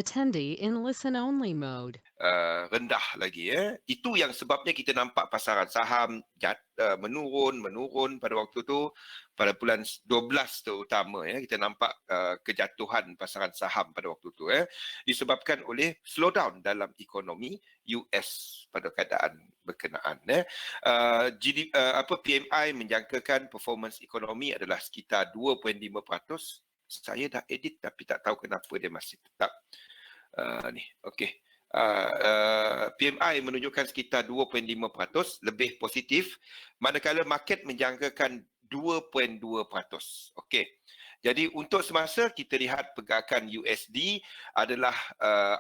Attendee in listen-only mode. Rendah lagi. Itu yang sebabnya kita nampak pasaran saham menurun pada waktu tu, pada bulan 12 terutama, kita nampak kejatuhan pasaran saham pada waktu tu, disebabkan oleh slowdown dalam ekonomi US pada keadaan berkenaan. PMI menjangkakan performance ekonomi adalah sekitar 2.5%. Saya dah edit tapi tak tahu kenapa dia masih tetap ni. Okey. PMI menunjukkan sekitar 2.5% lebih positif, manakala market menjangkakan 2.2%. Okey. Jadi untuk semasa kita lihat pergerakan USD adalah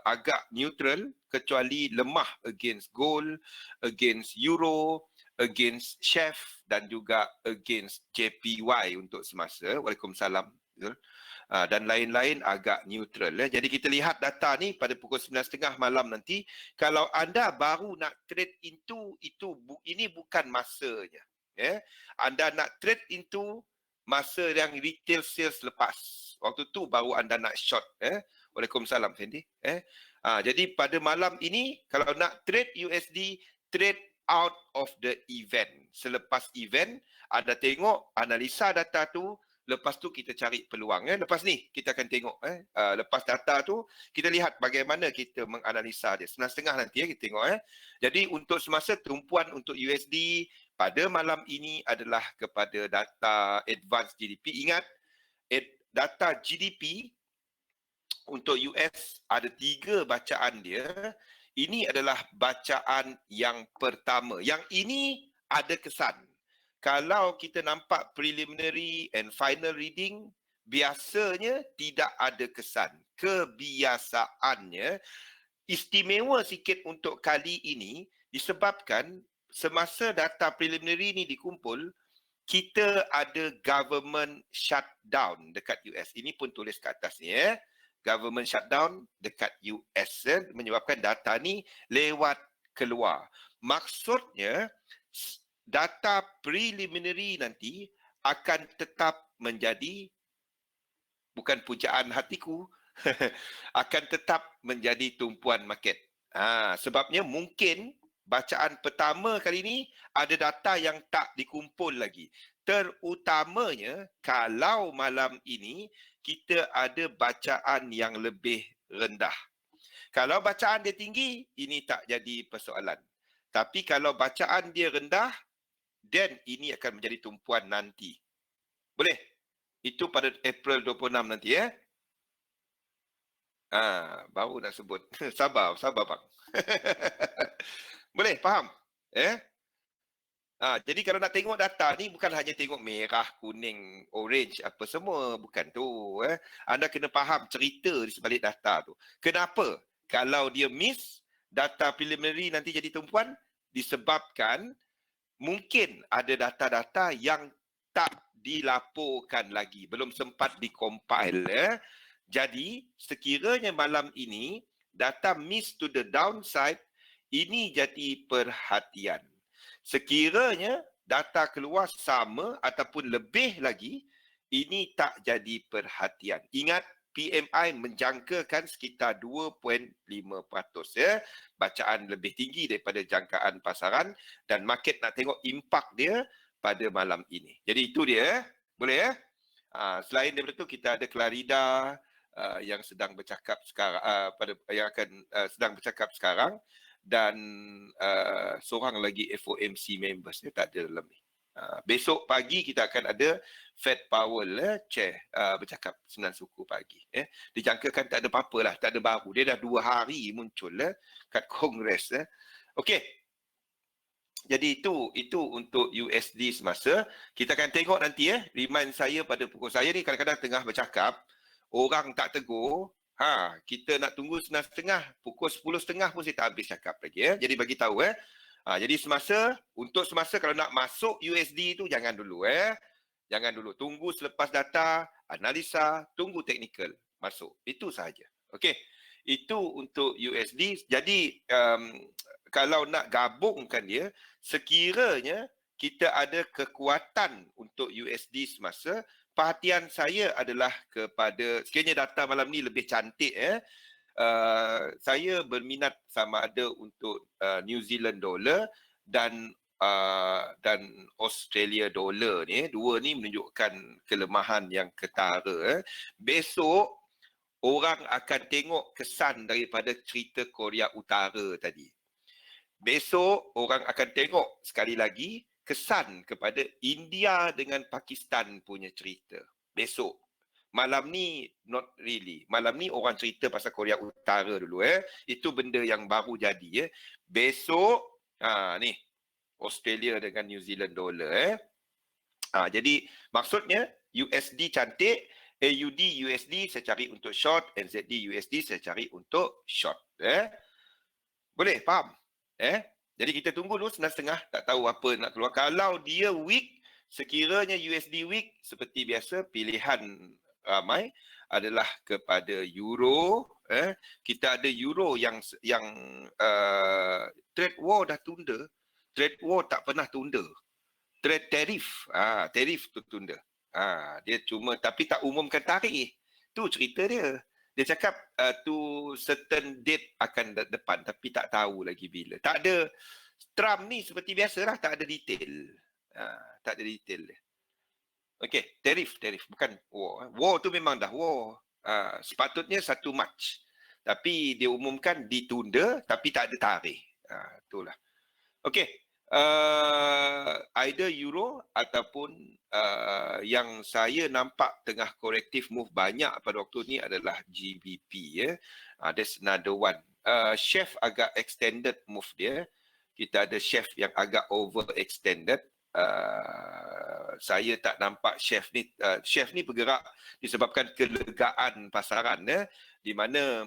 agak neutral, kecuali lemah against gold, against euro, against chef dan juga against JPY untuk semasa. Waalaikumsalam. Dan lain-lain agak neutral. Jadi kita lihat data ni pada pukul 9.30 malam nanti. Kalau anda baru nak trade into, ini bukan masanya. Anda nak trade into masa yang retail sales lepas. Waktu tu baru anda nak short. Waalaikumsalam, Fendi. Jadi pada malam ini, kalau nak trade USD, trade out of the event. Selepas event, anda tengok analisa data tu, lepas tu kita cari peluang. Lepas ni kita akan tengok. Lepas data tu kita lihat bagaimana kita menganalisa dia. 9.30 nanti kita tengok. Jadi untuk semasa tumpuan untuk USD pada malam ini adalah kepada data advance GDP. Ingat, data GDP untuk US ada 3 bacaan dia. Ini adalah bacaan yang pertama. Yang ini ada kesan. Kalau kita nampak preliminary and final reading, biasanya tidak ada kesan. Kebiasaannya istimewa sikit untuk kali ini disebabkan semasa data preliminary ini dikumpul, kita ada government shutdown dekat US. Ini pun tulis kat atas ni. Government shutdown dekat US menyebabkan data ni lewat keluar. Maksudnya data preliminary nanti akan tetap menjadi, bukan pujaan hatiku, akan tetap menjadi tumpuan market. Sebabnya mungkin bacaan pertama kali ini ada data yang tak dikumpul lagi. Terutamanya kalau malam ini kita ada bacaan yang lebih rendah. Kalau bacaan dia tinggi, ini tak jadi persoalan. Tapi kalau bacaan dia rendah, then ini akan menjadi tumpuan nanti. Boleh? Itu pada April 26 nanti, baru nak sebut. Sabar bang. Boleh, faham? Jadi kalau nak tengok data ni bukan hanya tengok merah, kuning, orange, apa semua. Bukan tu. Anda kena faham cerita di sebalik data tu. Kenapa? Kalau dia miss, data preliminary nanti jadi tumpuan, disebabkan mungkin ada data-data yang tak dilaporkan lagi, belum sempat dikompile. Jadi, sekiranya malam ini data miss to the downside, ini jadi perhatian. Sekiranya data keluar sama ataupun lebih lagi, ini tak jadi perhatian. Ingat, PMI menjangkakan sekitar 2.5%. Bacaan lebih tinggi daripada jangkaan pasaran dan market nak tengok impak dia pada malam ini. Jadi itu dia. Boleh selain daripada itu kita ada Clarida yang sedang bercakap sekarang, sedang bercakap sekarang, dan seorang lagi FOMC members dia tak ada dalam ni. Besok pagi kita akan ada Fed Powell chair bercakap 9 suku pagi. Dijangkakan tak ada apa-apa lah, tak ada baru. Dia dah 2 hari muncul kat Kongres. Okey. Jadi itu untuk USD semasa. Kita akan tengok nanti remind saya pada pukul, saya ni kadang-kadang tengah bercakap, orang tak tegur, kita nak tunggu 9.30, pukul 10.30 pun saya tak habis cakap lagi. Jadi bagi tahu jadi untuk semasa kalau nak masuk USD tu jangan dulu Jangan dulu. Tunggu selepas data, analisa, tunggu teknikal masuk. Itu sahaja. Okey. Itu untuk USD. Jadi kalau nak gabungkan dia, sekiranya kita ada kekuatan untuk USD semasa, perhatian saya adalah kepada, sekiranya data malam ni lebih cantik saya berminat sama ada untuk New Zealand dollar dan Australia dollar ni. Dua ni menunjukkan kelemahan yang ketara. Besok orang akan tengok kesan daripada cerita Korea Utara tadi. Besok orang akan tengok sekali lagi kesan kepada India dengan Pakistan punya cerita. Besok. Malam ni not really. Malam ni orang cerita pasal Korea Utara dulu. Itu benda yang baru jadi. Besok, ni Australia dengan New Zealand dollar. Jadi maksudnya USD cantik, AUD USD saya cari untuk short, NZD USD saya cari untuk short. Boleh faham? Jadi kita tunggu dulu 9.5, tak tahu apa nak keluar. Kalau dia weak, sekiranya USD weak, seperti biasa pilihan ramai adalah kepada euro. Kita ada euro yang trade war dah tunda. Trade war tak pernah tunda. Trade tarif, tarif tu tunda. Dia cuma tapi tak umumkan tarikh. Tu cerita dia. Dia cakap tu certain date akan depan tapi tak tahu lagi bila. Tak ada. Trump ni seperti biasalah, tak ada detail. Tak ada detail dia. Okey, tarif bukan war. War tu memang dah war. Sepatutnya 1 Mac. Tapi dia umumkan ditunda tapi tak ada tarikh. Itulah. Okey. Either euro ataupun yang saya nampak tengah corrective move banyak pada waktu ni adalah GBP. That's another one. Chef agak extended move dia. Kita ada chef yang agak overextended. Saya tak nampak chef ni bergerak disebabkan kelegaan pasaran, di mana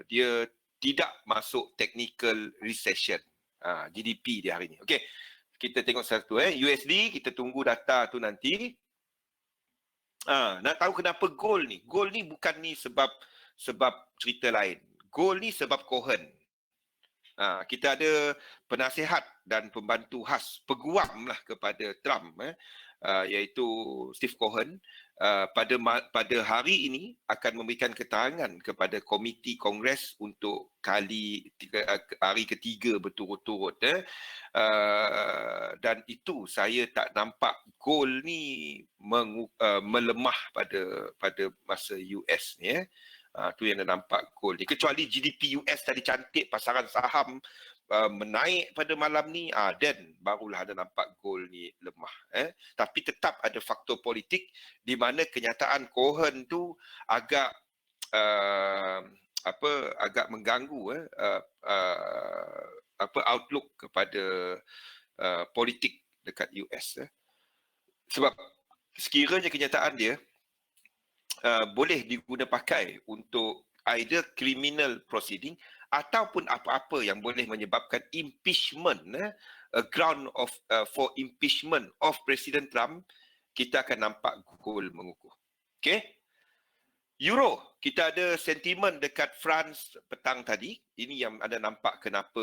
dia tidak masuk technical recession. GDP dia hari ni. Okey. Kita tengok satu USD, kita tunggu data tu nanti. Nak tahu kenapa gold ni? Gold ni bukan ni sebab cerita lain. Gold ni sebab Cohen. Kita ada penasihat dan pembantu khas, peguam lah kepada Trump, iaitu Steve Cohen. Pada hari ini akan memberikan keterangan kepada Komiti Kongres untuk hari ketiga berturut-turut. Dan itu saya tak nampak gold ni melemah pada masa US ni. Tu yang nampak gold ni. Kecuali GDP US tadi cantik, pasaran saham menaik pada malam ni, then barulah ada nampak gold ni lemah. Tapi tetap ada faktor politik di mana kenyataan Cohen tu agak agak mengganggu outlook kepada politik dekat US. Sebab sekiranya kenyataan dia boleh diguna pakai untuk either criminal proceeding ataupun apa-apa yang boleh menyebabkan impeachment, a ground of for impeachment of President Trump, kita akan nampak gold mengukuh. Okey. Euro, kita ada sentimen dekat France petang tadi. Ini yang ada nampak kenapa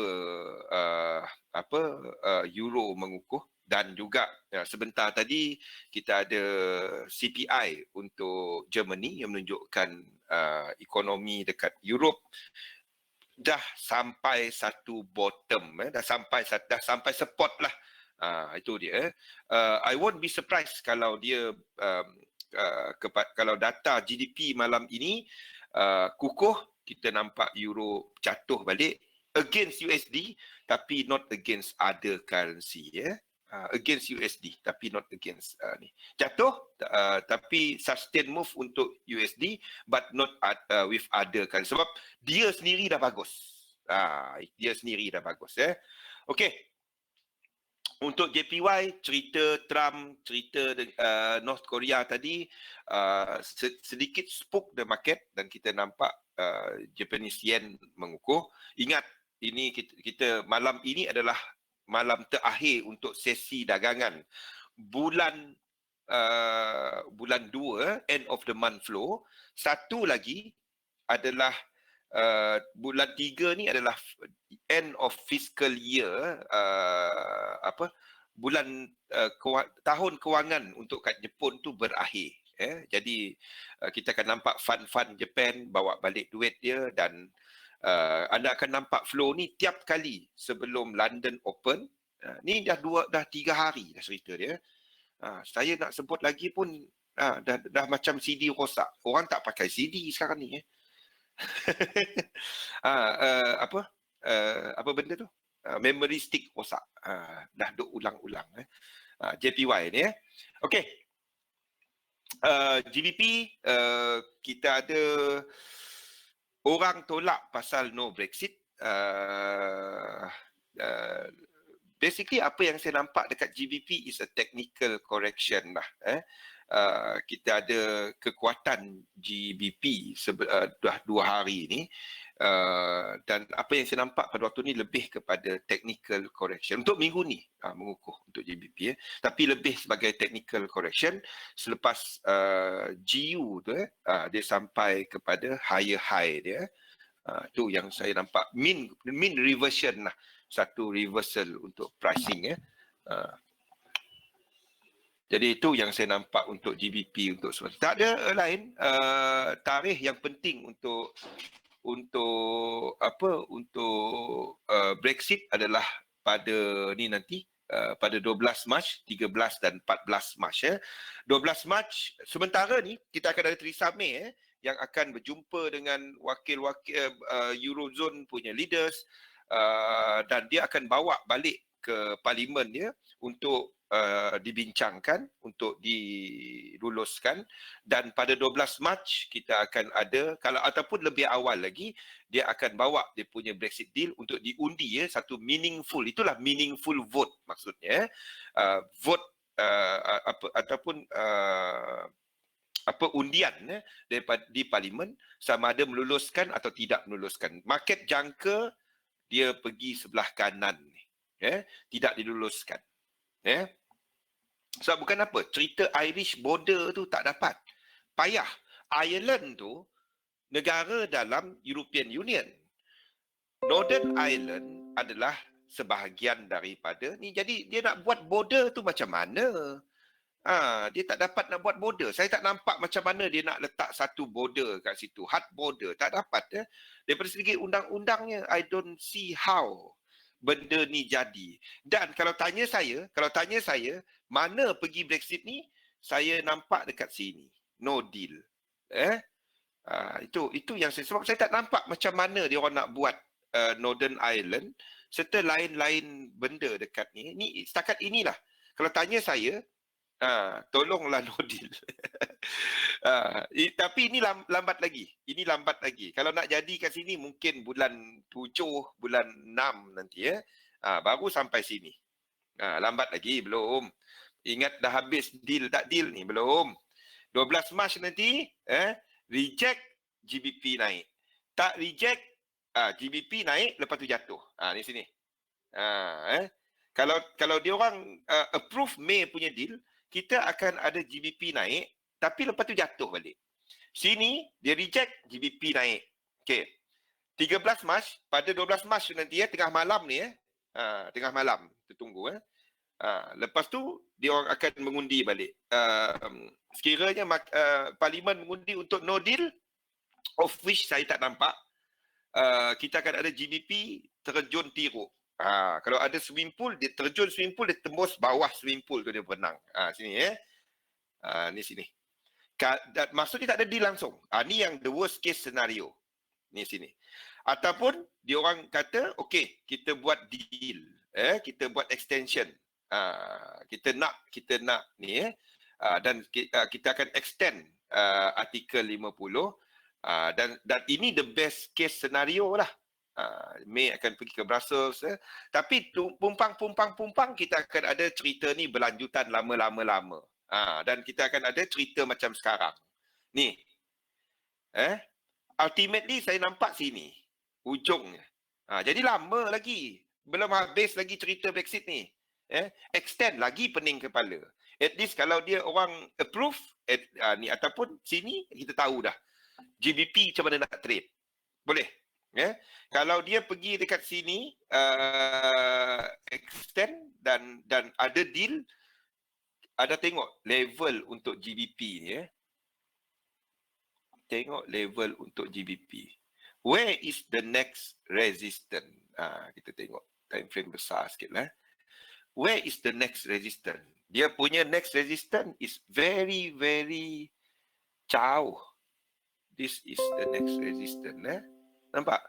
euro mengukuh. Dan juga sebentar tadi kita ada CPI untuk Germany yang menunjukkan ekonomi dekat Europe dah sampai satu bottom, dah sampai support lah. Itu dia. I won't be surprised kalau dia kalau data GDP malam ini kukuh, kita nampak euro jatuh balik against USD tapi not against other currency. Against USD tapi not against ni. Jatuh tapi sustain move untuk USD but not with other kan, sebab dia sendiri dah bagus. Dia sendiri dah bagus. Okey. Untuk JPY, cerita Trump, cerita North Korea tadi sedikit spook the market dan kita nampak Japanese yen mengukuh. Ingat, ini kita malam ini adalah malam terakhir untuk sesi dagangan. Bulan 2, end of the month flow. Satu lagi adalah bulan 3 ni adalah end of fiscal year, bulan tahun kewangan untuk kat Jepun tu berakhir. Jadi kita akan nampak fund Japan bawa balik duit dia, dan anda akan nampak flow ni tiap kali sebelum London Open. Ni dah 3 hari dah cerita dia. Saya nak sebut lagi pun dah macam CD rosak. Orang tak pakai CD sekarang ni. Apa benda tu? Memory stick rosak. Dah duk ulang-ulang. JPY ni. Okey. GBP kita ada orang tolak pasal no Brexit. Basically apa yang saya nampak dekat GBP is a technical correction lah. Kita ada kekuatan GBP dah 2 hari ni, dan apa yang saya nampak pada waktu ni lebih kepada technical correction untuk minggu ni, mengukuh untuk GBP, tapi lebih sebagai technical correction selepas GU tu dia sampai kepada higher high dia. Tu yang saya nampak mean reversion lah, satu reversal untuk pricing. Jadi itu yang saya nampak untuk GBP untuk semua. Tak ada lain. Tarikh yang penting untuk Brexit adalah pada ni nanti, pada 12 Mac, 13 dan 14 Mac. 12 Mac sementara ni kita akan ada Theresa May yang akan berjumpa dengan wakil-wakil Eurozone punya leaders, dan dia akan bawa balik ke parlimen dia untuk dibincangkan, untuk diluluskan, dan pada 12 Mac kita akan ada, kalau ataupun lebih awal lagi, dia akan bawa dia punya Brexit deal untuk diundi, satu meaningful, itulah meaningful vote maksudnya, vote undian di parlimen sama ada meluluskan atau tidak meluluskan. Market jangka dia pergi sebelah kanan ni, tidak diluluskan. Sebab bukan apa, cerita Irish border tu tak dapat. Payah. Ireland tu negara dalam European Union. Northern Ireland adalah sebahagian daripada ni. Jadi dia nak buat border tu macam mana? Dia tak dapat nak buat border. Saya tak nampak macam mana dia nak letak satu border kat situ. Hard border. Tak dapat. Daripada segi undang-undangnya, I don't see how benda ni jadi. Dan kalau tanya saya, mana pergi Brexit ni, saya nampak dekat sini. No deal. Itu yang sebab saya tak nampak macam mana dia orang nak buat Northern Ireland serta lain-lain benda dekat ni. Ni setakat inilah. Kalau tanya saya, tolonglah no deal. Tapi ini lambat lagi. Ini lambat lagi. Kalau nak jadi kat sini mungkin bulan 7, bulan 6 nanti baru sampai sini. Lambat lagi, belum. Ingat dah habis deal tak deal ni, belum. 12 Mac nanti, reject, GBP naik. Tak reject, GBP naik, lepas tu jatuh. Ni sini. Kalau dia orang approve May punya deal, kita akan ada GBP naik, tapi lepas tu jatuh balik. Sini, dia reject, GBP naik. Okey. 13 Mac, pada 12 Mac nanti, tengah malam ni, tengah malam, kita tunggu. Lepas tu, dia orang akan mengundi balik. Sekiranya parlimen mengundi untuk no deal, of which saya tak nampak, kita akan ada GBP terjun tiruk. Kalau ada swimming pool, dia terjun swimming pool, dia tembus bawah swimming pool tu dia berenang. Sini ni sini. Maksudnya tak ada deal langsung. Ni yang the worst case scenario. Ni sini. Ataupun dia orang kata, okey, kita buat deal. Kita buat extension. Kita nak ni dan kita akan extend artikel 50, dan ini the best case scenario lah. May akan pergi ke Brussels, tapi pumpang kita akan ada cerita ni berlanjutan lama-lama, dan kita akan ada cerita macam sekarang ni. Ultimately saya nampak sini ujungnya. Jadi lama lagi, belum habis lagi cerita Brexit ni. Extend lagi pening kepala. At least kalau dia orang approve ni ataupun sini, kita tahu dah GBP macam mana nak trade. Boleh. Kalau dia pergi dekat sini extend dan ada deal, ada tengok level untuk GBP ni. tengok level untuk GBP. Where is the next resistance? Kita tengok time frame besar sikit lah. Where is the next resistance? Dia punya next resistance is very, very jauh. This is the next resistance. Nampak?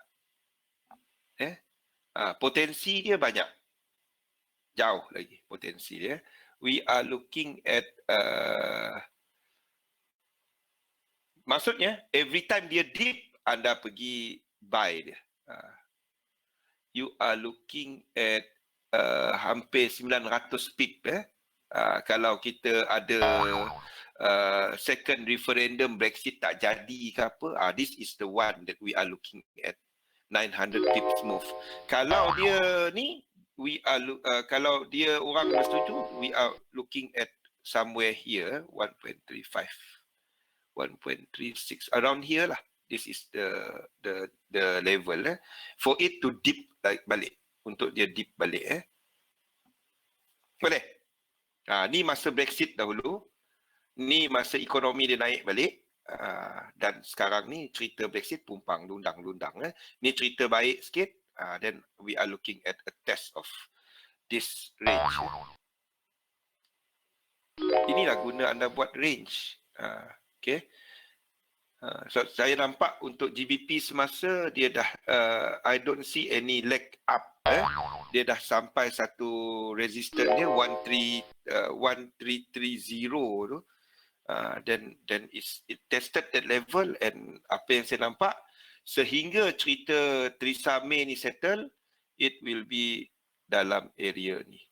Potensi dia banyak. Jauh lagi potensi dia. We are looking at maksudnya every time dia dip, anda pergi buy dia. You are looking at hampir 900 pip. Kalau kita ada second referendum Brexit tak jadi ke apa, this is the one that we are looking at. 900 pips move. Kalau dia ni, kalau dia orang bersetuju, we are looking at somewhere here 1.35, 1.36, around here lah. This is the level for it to dip balik, untuk dia dip balik. Boleh? Ni masa Brexit dahulu, ni masa ekonomi dia naik balik. Dan sekarang ni cerita Brexit pumpang lundang-lundang. Ni cerita baik sikit. Then we are looking at a test of this range. Inilah guna anda buat range. Okay. So saya nampak untuk GBP semasa dia dah I don't see any leg up. Dia dah sampai satu resistance dia 1330 tu. Then it tested that level, and apa yang saya nampak sehingga cerita Theresa May ni settle, it will be dalam area ni.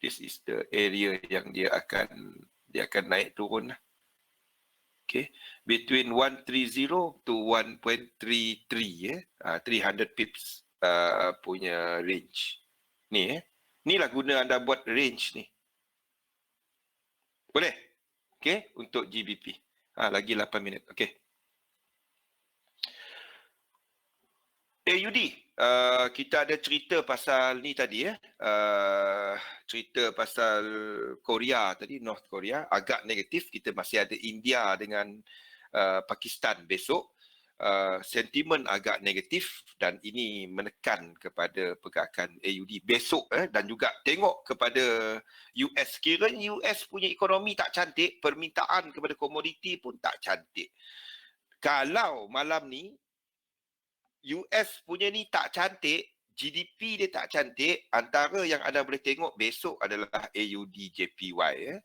This is the area yang dia akan naik turun. Okay, between 130 to 1.33 300 pips punya range. Inilah guna anda buat range ni. Boleh? Okay, untuk GBP. Lagi 8 minit. Okay. AUD. Kita ada cerita pasal ni tadi. Cerita pasal Korea tadi, North Korea. Agak negatif. Kita masih ada India dengan Pakistan besok. Sentimen agak negatif dan ini menekan kepada pergerakan AUD besok dan juga tengok kepada US. Kiranya US punya ekonomi tak cantik, permintaan kepada komoditi pun tak cantik. Kalau malam ni US punya ni tak cantik, GDP dia tak cantik, antara yang anda boleh tengok besok adalah AUD JPY.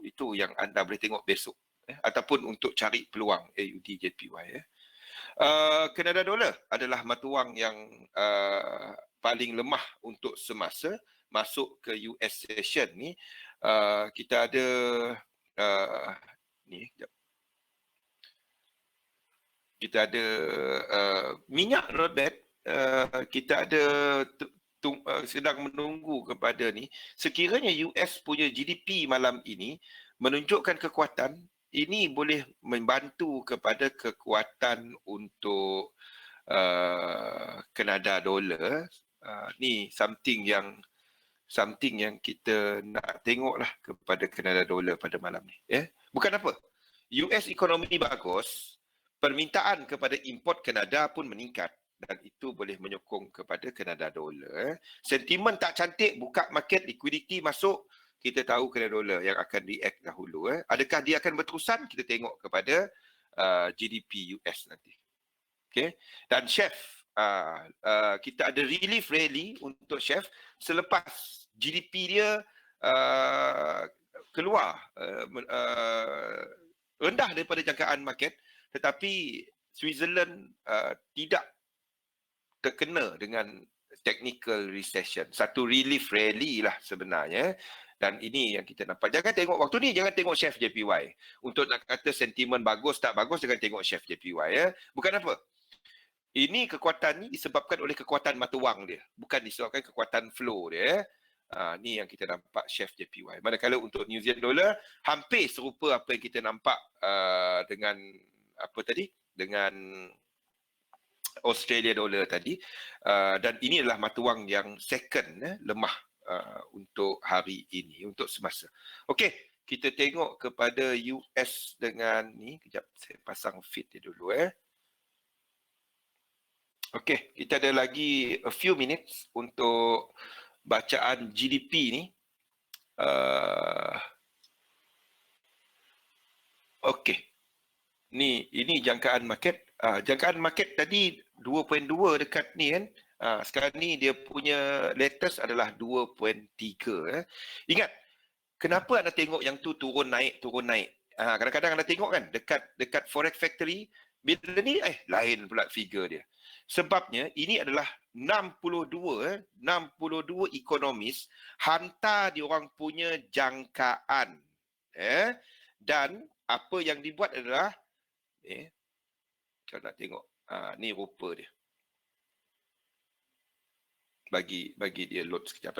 Itu yang anda boleh tengok besok. Ataupun untuk cari peluang AUD JPY. Kanada dolar adalah mata wang yang paling lemah untuk semasa masuk ke US session ni. Kita ada ni, kita ada minyak not bad. Kita ada sedang menunggu kepada ni. Sekiranya US punya GDP malam ini menunjukkan kekuatan, ini boleh membantu kepada kekuatan untuk Kanada dolar. Ni something yang kita nak tengoklah kepada Kanada dolar pada malam ni. Bukan apa. US ekonomi bagus, permintaan kepada import Kanada pun meningkat dan itu boleh menyokong kepada Kanada dolar. Sentimen tak cantik, buka market, liquidity masuk. Kita tahu Kanada dolar yang akan react dahulu. Adakah dia akan berterusan? Kita tengok kepada GDP US nanti. Okay. Dan Chef, kita ada relief rally untuk Chef selepas GDP dia keluar rendah daripada jangkaan market, tetapi Switzerland tidak terkena dengan technical recession. Satu relief rally lah sebenarnya. Dan ini yang kita nampak. Jangan tengok waktu ni, jangan tengok Chef JPY. Untuk nak kata sentimen bagus tak bagus, jangan tengok Chef JPY. Bukan apa. Ini kekuatan ni disebabkan oleh kekuatan mata wang dia. Bukan disebabkan kekuatan flow dia. Ni yang kita nampak Chef JPY. Manakala untuk New Zealand dollar, hampir serupa apa yang kita nampak dengan apa tadi? Dengan Australia dollar tadi. Dan ini adalah mata wang yang second lemah untuk hari ini, untuk semasa. Okey, kita tengok kepada US dengan ni, kejap saya pasang feed dia dulu Okey, kita ada lagi a few minutes untuk bacaan GDP ni. Okey. Ini jangkaan market. Jangkaan market tadi 2.2 dekat ni kan. Sekarang ni dia punya latest adalah 2.3 Ingat, kenapa anda tengok yang tu turun naik? Kadang-kadang anda tengok kan dekat Forex Factory, bila ni lain pula figure dia. Sebabnya ini adalah 62 ekonomis hantar diorang punya jangkaan. Dan apa yang dibuat adalah kalau nak tengok ni rupa dia. Bagi dia load sekejap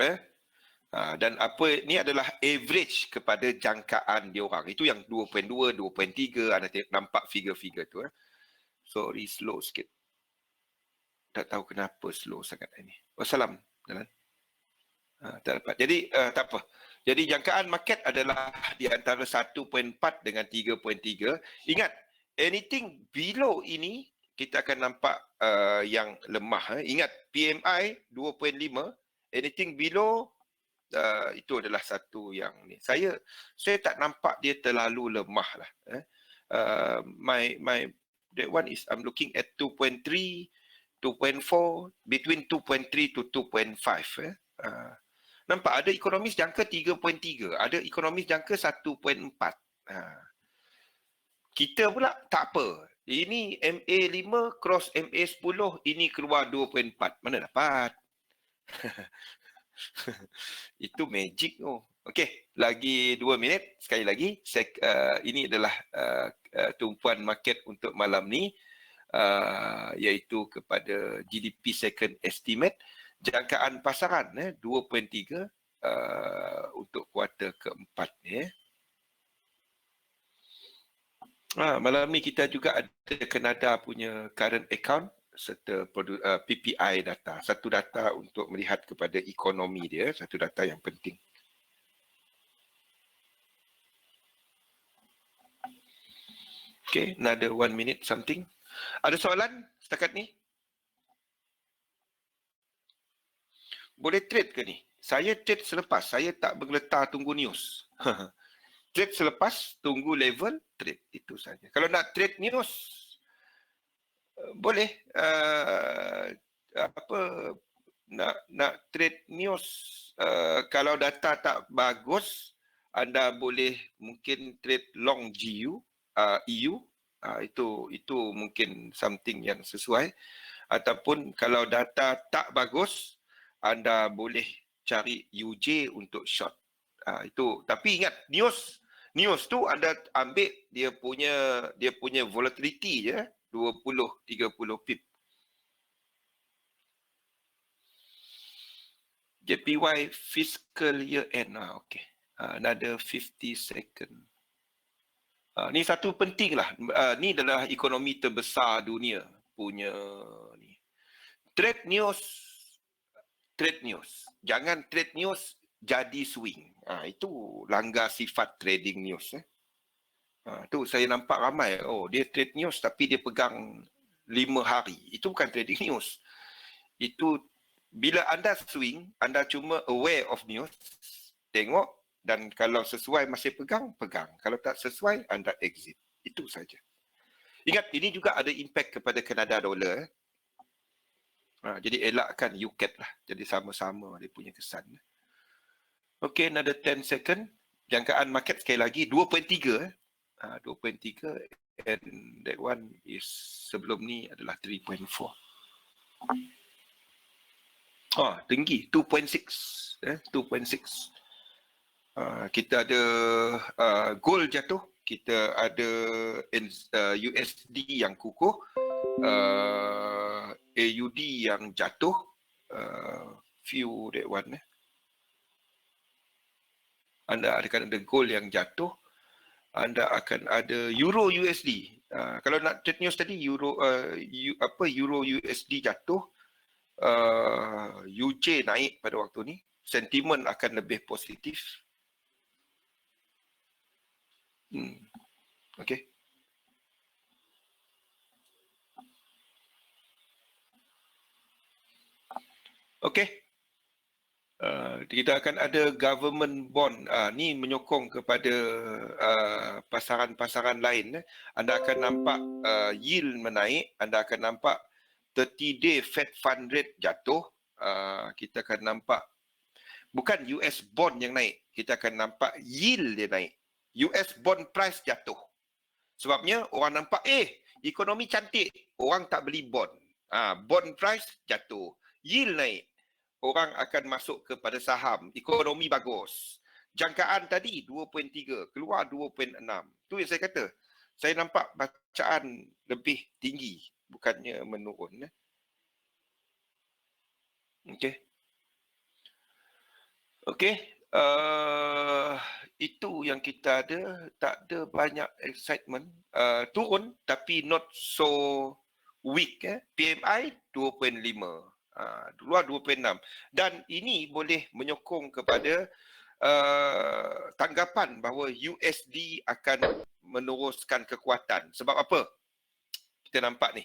dan apa ni adalah average kepada jangkaan dia orang. Itu yang 2.2, 2.3 anda nampak figure-figure tu Sorry, slow sikit. Tak tahu kenapa slow sangat ini. Wassalam, jalan. Tak dapat. Jadi tak apa. Jadi jangkaan market adalah di antara 1.4 dengan 3.3. Ingat, anything below ini kita akan nampak yang lemah. Ingat, PMI 2.5, anything below itu adalah satu yang ni. Saya tak nampak dia terlalu lemah lah. That one is I'm looking at 2.3, 2.4, between 2.3 to 2.5. Nampak ada ekonomis jangka 3.3, ada ekonomis jangka 1.4. Kita pula tak apa. Ini MA5 cross MA10, ini keluar 2.4. Mana dapat? Itu magic tu. Okey, lagi 2 minit. Sekali lagi, ini adalah tumpuan market untuk malam ni, iaitu kepada GDP second estimate. Jangkaan pasaran 2.3 untuk kuartal keempat ni. Malam ni kita juga ada Kanada punya current account serta PPI data. Satu data untuk melihat kepada ekonomi dia, satu data yang penting. Okay, another 1 minute something. Ada soalan setakat ni? Boleh trade ke ni? Saya trade selepas, saya tak bergeletar tunggu news. Trade selepas, tunggu level, trade. Itu saja. Kalau nak trade news, boleh. Nak trade news, kalau data tak bagus, anda boleh mungkin trade long GU, EU. Itu mungkin something yang sesuai. Ataupun kalau data tak bagus, anda boleh cari UJ untuk short. Itu. Tapi ingat, news tu anda ambil dia punya volatility je, 20-30 pip. JPY fiscal year end. Okay. Another 50 second. Ni satu penting lah. Ni adalah ekonomi terbesar dunia punya ni. Trade news. Jangan trade news jadi swing. Itu langgar sifat trading news. Tu saya nampak ramai. Dia trade news tapi dia pegang 5 hari. Itu bukan trading news. Itu bila anda swing, anda cuma aware of news, tengok, dan kalau sesuai masih pegang. Kalau tak sesuai, anda exit. Itu saja. Ingat, ini juga ada impact kepada Kanada dollar. Jadi elakkan UCAD lah. Jadi sama-sama dia punya kesan. Okay, another 10 second. Jangkaan market sekali lagi 2.3. 2.3 and that one is sebelum ni adalah 3.4. Tinggi 2.6. 2.6. Kita ada gold jatuh, kita ada USD yang kukuh, AUD yang jatuh, few that one. Anda akan ada gold yang jatuh, anda akan ada Euro USD. Kalau nak trade news tadi, Euro USD jatuh, UJ naik pada waktu ni, sentimen akan lebih positif. Okey. Okey. Kita akan ada government bond. Ni menyokong kepada pasaran-pasaran lain. Anda akan nampak yield menaik. Anda akan nampak 30-day Fed Fund Rate jatuh. Kita akan nampak bukan US bond yang naik. Kita akan nampak yield dia naik. US bond price jatuh. Sebabnya orang nampak, ekonomi cantik. Orang tak beli bond. Bond price jatuh. Yield naik. Orang akan masuk kepada saham. Ekonomi bagus. Jangkaan tadi 2.3, keluar 2.6. Tu yang saya kata. Saya nampak bacaan lebih tinggi. Bukannya menurun. Okey. Okey. Itu yang kita ada. Tak ada banyak excitement. Turun tapi not so weak. PMI 2.5. Luar 2.6. Dan ini boleh menyokong kepada tanggapan bahawa USD akan meneruskan kekuatan. Sebab apa? Kita nampak ni.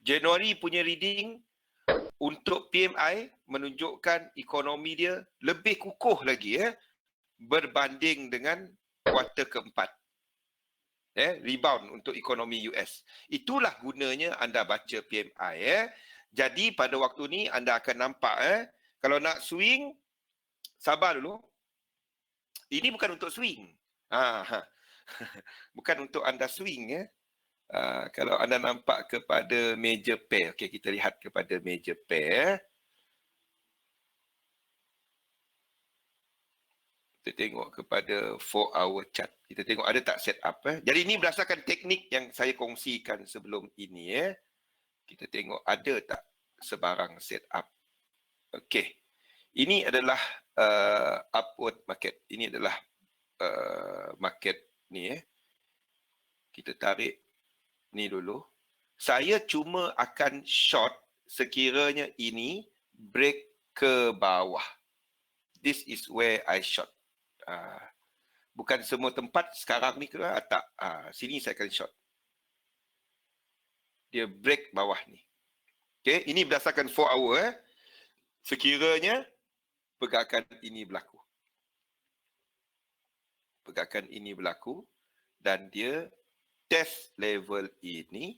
Januari punya reading untuk PMI menunjukkan ekonomi dia lebih kukuh lagi berbanding dengan kuartal keempat. Rebound untuk ekonomi US. Itulah gunanya anda baca PMI. Jadi pada waktu ni anda akan nampak kalau nak swing, sabar dulu. Ini bukan untuk swing. Bukan untuk anda swing. Kalau anda nampak kepada major pair. Okey, kita lihat kepada major pair. Kita tengok kepada 4-hour chart. Kita tengok ada tak set up. Jadi ini berdasarkan teknik yang saya kongsikan sebelum ini. Kita tengok ada tak sebarang set up. Okey. Ini adalah upward market. Ini adalah market ni. Kita tarik ni dulu. Saya cuma akan short sekiranya ini break ke bawah. This is where I short. Bukan semua tempat sekarang ni ke tak. Sini saya akan short. Dia break bawah ni. Okay, ini berdasarkan 4 hour. Sekiranya pergerakan ini berlaku. Pergerakan ini berlaku dan dia test level ini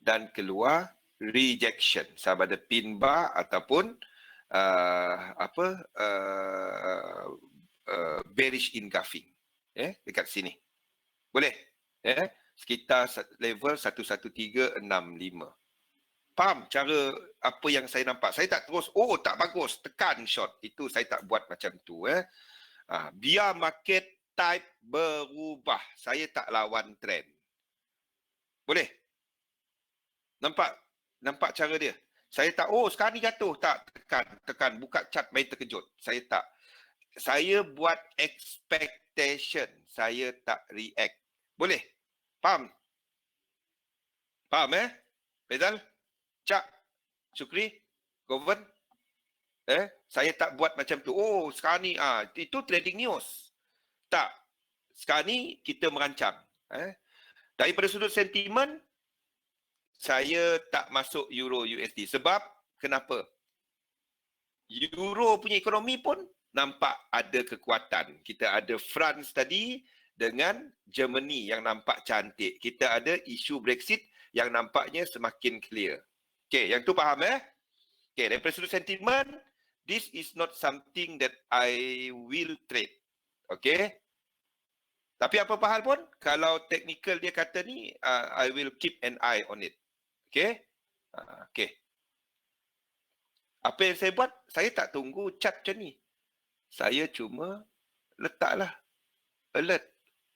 dan keluar rejection sama ada pin bar ataupun bearish engulfing. Dekat sini. Boleh? Sekitar level 11365. Faham cara apa yang saya nampak? Saya tak terus, tak bagus, tekan short. Itu saya tak buat macam tu. Biar market type berubah. Saya tak lawan trend. Boleh? Nampak cara dia? Saya tak, sekarang ni jatuh. Tak, tekan. Buka chart main terkejut. Saya tak. Saya buat expectation. Saya tak react. Boleh? Faham? Faham Faizal? Cak? Syukri? Govan? Saya tak buat macam tu. Sekarang ni, itu trading news. Tak. Sekarang ni kita merancang. Daripada sudut sentimen, saya tak masuk Euro USD. Sebab, kenapa? Euro punya ekonomi pun nampak ada kekuatan. Kita ada France tadi dengan Germany yang nampak cantik. Kita ada isu Brexit yang nampaknya semakin clear. Okey, yang tu faham Okey, daripada sudut sentimen, this is not something that I will trade. Okey? Tapi apa hal pun, kalau technical dia kata ni, I will keep an eye on it. Okey? Okey. Apa yang saya buat, saya tak tunggu chart macam ni. Saya cuma letaklah alert.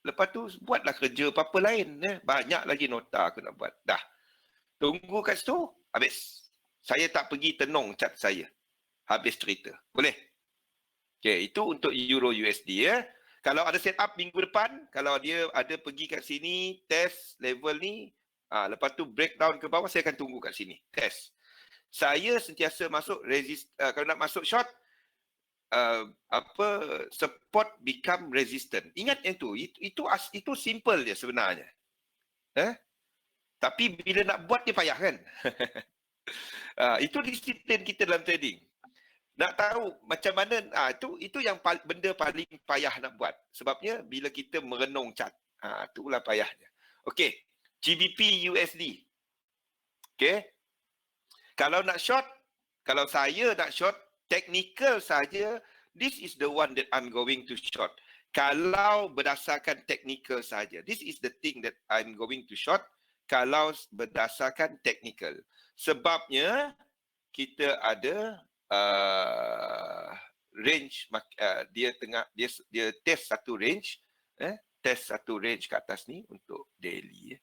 Lepas tu buatlah kerja apa-apa lain. Banyak lagi nota aku nak buat. Dah. Tunggu kat situ, habis. Saya tak pergi tenung chart saya. Habis cerita. Boleh? Okay, itu untuk Euro USD. Kalau ada set up minggu depan, kalau dia ada pergi kat sini, test level ni, lepas tu breakdown ke bawah, saya akan tunggu kat sini. Test. Saya sentiasa masuk resist, kalau nak masuk short, support become resistant. Ingat yang tu, itu simple je sebenarnya. Tapi bila nak buat dia payah kan. Itu disiplin kita dalam trading. Nak tahu macam mana, itu yang benda paling payah nak buat. Sebabnya bila kita merenung chart, itulah payahnya. Okey, GBP USD. Okey. Kalau nak short, kalau saya nak short, technical saja, this is the one that I'm going to short. Kalau berdasarkan technical saja, this is the thing that I'm going to short. Kalau berdasarkan technical. Sebabnya kita ada range, dia test satu range, test satu range kat atas ni untuk daily.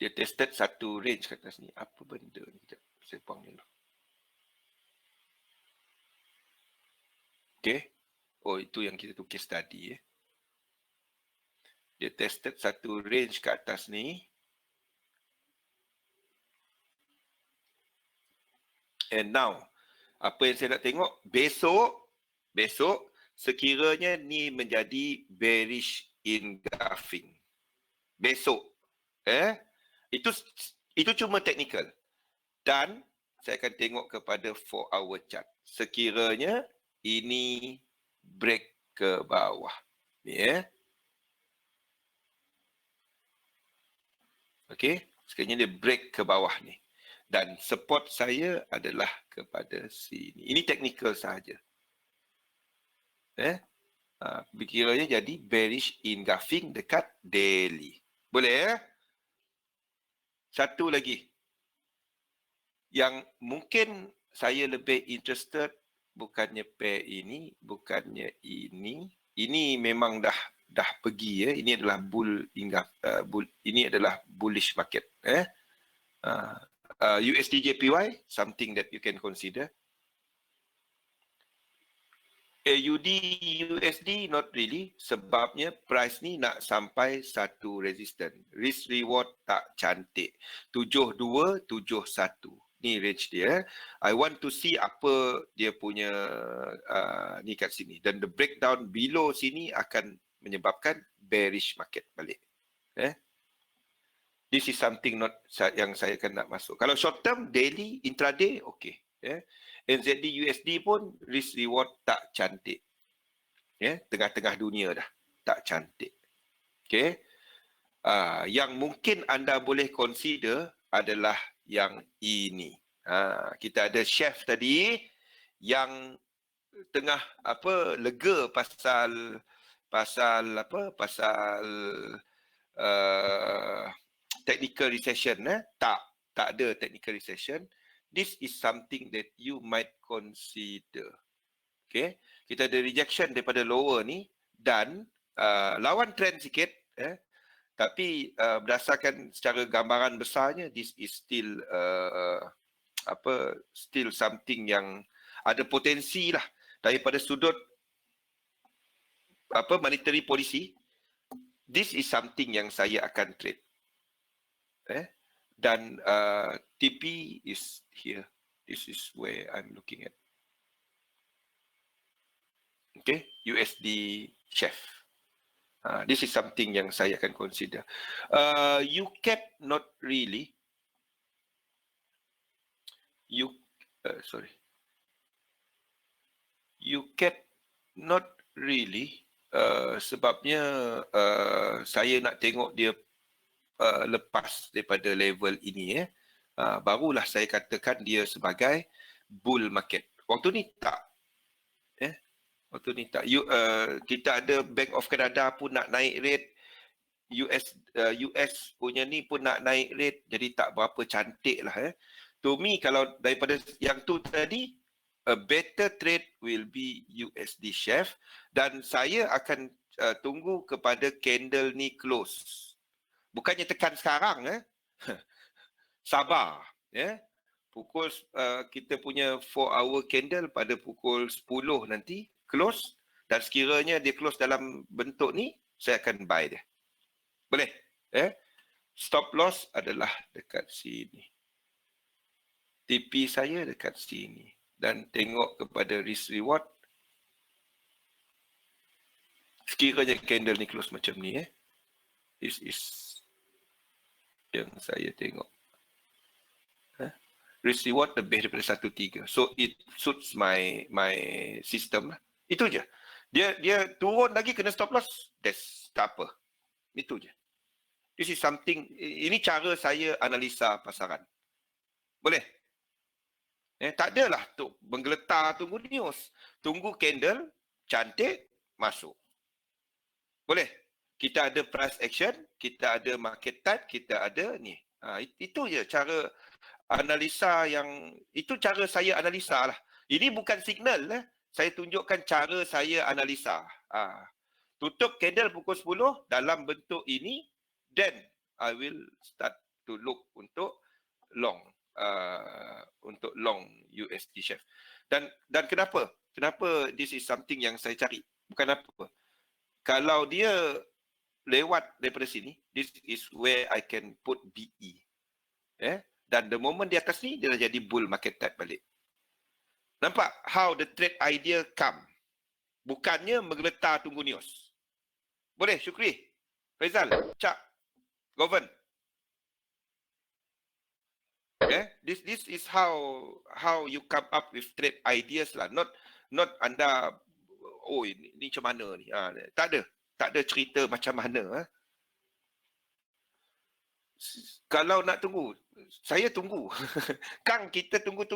Dia tested satu range kat atas ni. Apa benda ni? Sekejap, saya buang dulu. Okay. Oh, itu yang kita tukis tadi. Dia tested satu range kat atas ni. And now, apa yang saya nak tengok, besok sekiranya ni menjadi bearish engulfing. Besok. Itu cuma technical. Dan saya akan tengok kepada 4-hour chart. Sekiranya ini break ke bawah. Ni Okey, sekiranya dia break ke bawah ni. Dan support saya adalah kepada sini. Ini technical sahaja. Kiranya jadi bearish engulfing dekat daily. Boleh Satu lagi. Yang mungkin saya lebih interested bukannya pair ini, bukannya ini. Ini memang dah pergi Ini adalah ini adalah bullish market. USD JPY, something that you can consider. AUD USD not really, sebabnya price ni nak sampai satu resistance. Risk reward tak cantik. 72, 71. Ni range dia. I want to see apa dia punya ni kat sini. Dan the breakdown below sini akan menyebabkan bearish market balik. This is something yang saya akan nak masuk. Kalau short term, daily, intraday, okay. NZD USD pun risk reward tak cantik. Tengah-tengah dunia dah. Tak cantik. Okay. Yang mungkin anda boleh consider adalah yang ini. Kita ada chef tadi yang tengah lega pasal technical recession. Tak ada technical recession. This is something that you might consider. Okay. Kita ada rejection daripada lower ni dan lawan trend sikit. Tapi berdasarkan secara gambaran besarnya, this is still still something yang ada potensi lah daripada sudut monetary policy. This is something yang saya akan trade. Dan TP is here. This is where I'm looking at. Okay, USD chef. This is something yang saya akan consider. UCAP not really. UCAP not really. Sebabnya saya nak tengok dia lepas daripada level ini. Barulah saya katakan dia sebagai bull market. Waktu ni tak. Kita ada Bank of Canada pun nak naik rate. US punya ni pun nak naik rate. Jadi tak berapa cantik lah. To me, kalau daripada yang tu tadi, a better trade will be USD chef. Dan saya akan tunggu kepada candle ni close. Bukannya tekan sekarang. Sabar. Pukul kita punya 4-hour candle pada pukul 10 nanti close. Dan sekiranya dia close dalam bentuk ni, saya akan buy dia. Boleh? Stop loss adalah dekat sini. TP saya dekat sini. dan tengok kepada risk reward. Sekiranya candle ni close macam ni, this is yang saya tengok. Risk reward lebih daripada 1.3. So it suits my system lah. Itu je. Dia turun lagi kena stop loss. That's tak apa. Itu je. This is something, ini cara saya analisa pasaran. Boleh? Tak adalah tu menggeletar tunggu news. Tunggu candle cantik masuk. Boleh? Kita ada price action, kita ada market type, kita ada ni. Itu je cara analisa yang, itu cara saya analisa lah. Ini bukan signal. Saya tunjukkan cara saya analisa. Tutup candle pukul 10 dalam bentuk ini, then I will start to look untuk long. Untuk long USD chef. Dan kenapa? Kenapa this is something yang saya cari? Bukan apa. Kalau dia lewat daripada sini, this is where I can put BE. Dan the moment di atas ni, dia dah jadi bull market type balik. Nampak how the trade idea come? Bukannya menggeletar tunggu news. Boleh, Syukri? Faizal? Cak? Govan? This is how you come up with trade ideas lah. Not anda, oh ini macam mana ni? Tak ada cerita macam mana. Kalau nak tunggu, saya tunggu. Kang kita tunggu,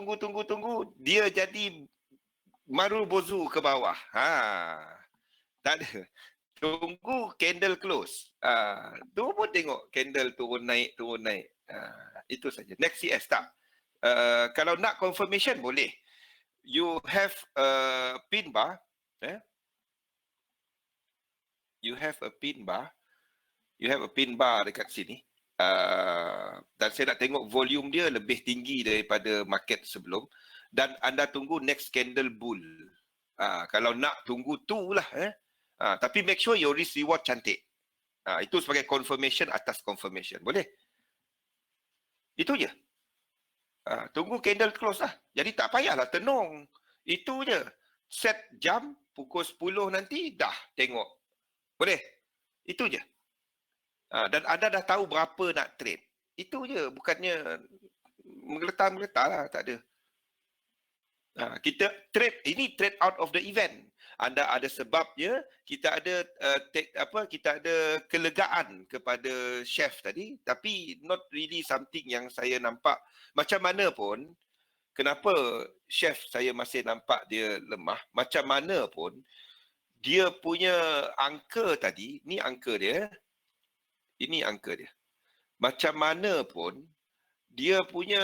dia jadi maru bozu ke bawah. Tak ada. Tunggu candle close. Tu pun tengok candle turun naik. Itu saja. Next CS tak. Kalau nak confirmation boleh. You have a pin bar. You have a pin bar dekat sini. Dan saya nak tengok volume dia lebih tinggi daripada market sebelum, dan anda tunggu next candle bull. Kalau nak tunggu tu lah. Tapi make sure your risk reward cantik. Itu sebagai confirmation atas confirmation. Boleh? Itu je. Tunggu candle close lah. Jadi tak payahlah tenung. Itu je. Set jam pukul 10 nanti dah tengok. Boleh? Itu je. Dan anda dah tahu berapa nak trade. Itu je. Bukannya menggeletar lah. Tak ada. Kita trade, ini trade out of the event. Anda ada sebabnya, kita ada kita ada kelegaan kepada chef tadi, tapi not really something yang saya nampak. Macam mana pun, kenapa chef saya masih nampak dia lemah, macam mana pun, dia punya angka tadi, ni angka dia, ini angka dia. Macam mana pun, dia punya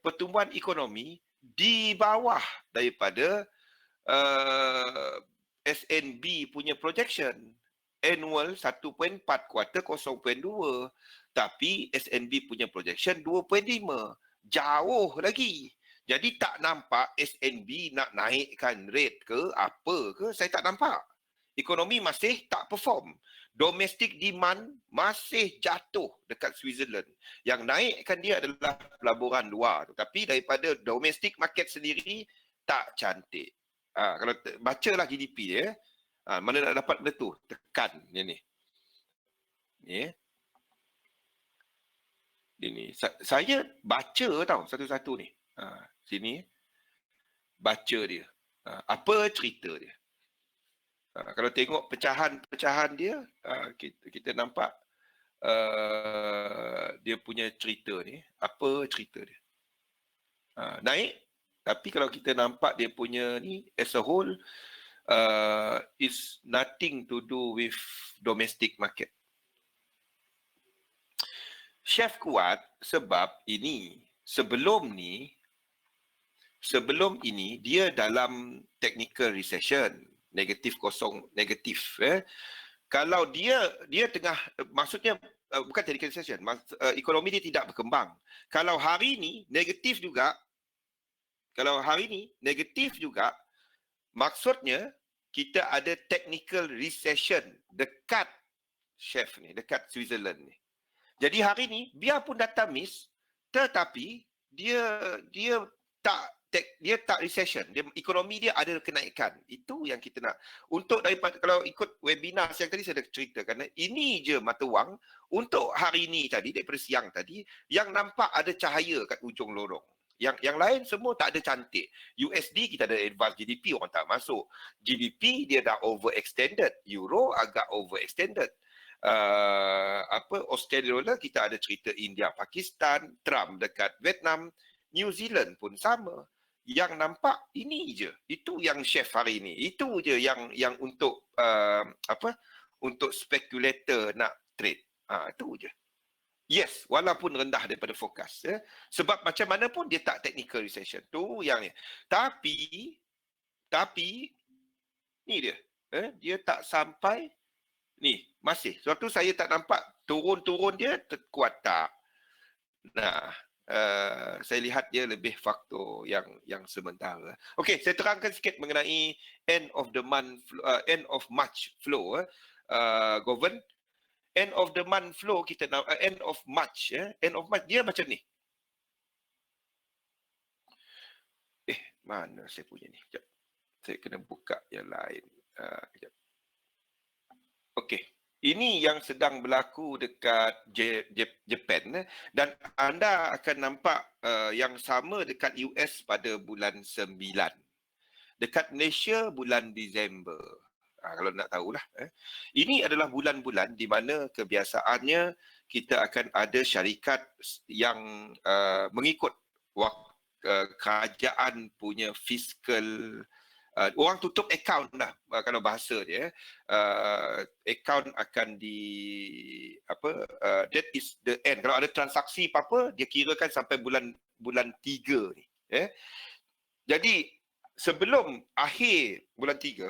pertumbuhan ekonomi di bawah daripada SNB punya projection. Annual 1.4, kuartal 0.2. Tapi SNB punya projection 2.5. Jauh lagi. Jadi tak nampak SNB nak naikkan rate ke apa ke, saya tak nampak. Ekonomi masih tak perform. Domestic demand masih jatuh dekat Switzerland. Yang naikkan dia adalah pelaburan luar. Tapi daripada domestic market sendiri, tak cantik. Kalau bacalah GDP dia, mana nak dapat benda tu? Tekan dia ni. Ini saya baca tau satu-satu ni. Sini baca dia. Apa cerita dia? Kalau tengok pecahan dia, kita nampak dia punya cerita ni. Apa cerita dia? Naik, tapi kalau kita nampak dia punya ni as a whole, is nothing to do with domestic market. Chef kuat sebab ini, sebelum ini dia dalam technical recession, negatif. Kalau dia tengah, maksudnya bukan technical recession, ekonomi dia tidak berkembang. Kalau hari ini negatif juga, maksudnya kita ada technical recession dekat chef ni, dekat Switzerland ni. Jadi hari ni biarpun data miss, tetapi dia dia tak recession, dia ekonomi dia ada kenaikan. Itu yang kita nak. Untuk daripada kalau ikut webinar yang tadi saya dah ceritakan, ini je mata wang untuk hari ini tadi daripada siang tadi yang nampak ada cahaya kat ujung lorong. Yang lain semua tak ada cantik. USD kita ada advance GDP, orang tak masuk. GDP dia dah overextended. Euro agak overextended. Australia dollar kita ada cerita India, Pakistan, Trump dekat Vietnam, New Zealand pun sama. Yang nampak ini je. Itu yang chef hari ini. Itu je yang untuk untuk spekulator nak trade. Itu je. Yes, walaupun rendah daripada fokus. Sebab macam mana pun dia tak technical recession. Tu yang ni. Tapi ni dia. Dia tak sampai ni. Masih. Sebab tu saya tak nampak turun-turun dia kuat tak. Nah, saya lihat dia lebih faktor yang sementara. Okey, saya terangkan sikit mengenai end of March flow. Govan, end of the month flow kita end of March, end of March dia macam ni. Mana saya punya ni? Sekejap. Saya kena buka yang lain. Sekejap. Okey. Ini yang sedang berlaku dekat Japan, dan anda akan nampak yang sama dekat US pada bulan 9. Dekat Malaysia bulan Disember. Kalau nak tahulah. Ini adalah bulan-bulan di mana kebiasaannya kita akan ada syarikat yang mengikut kerajaan punya fiscal. Orang tutup akaun lah kalau bahasa dia. Akaun akan that is the end. Kalau ada transaksi apa-apa, dia kirakan sampai bulan 3 ni. Jadi sebelum akhir bulan 3,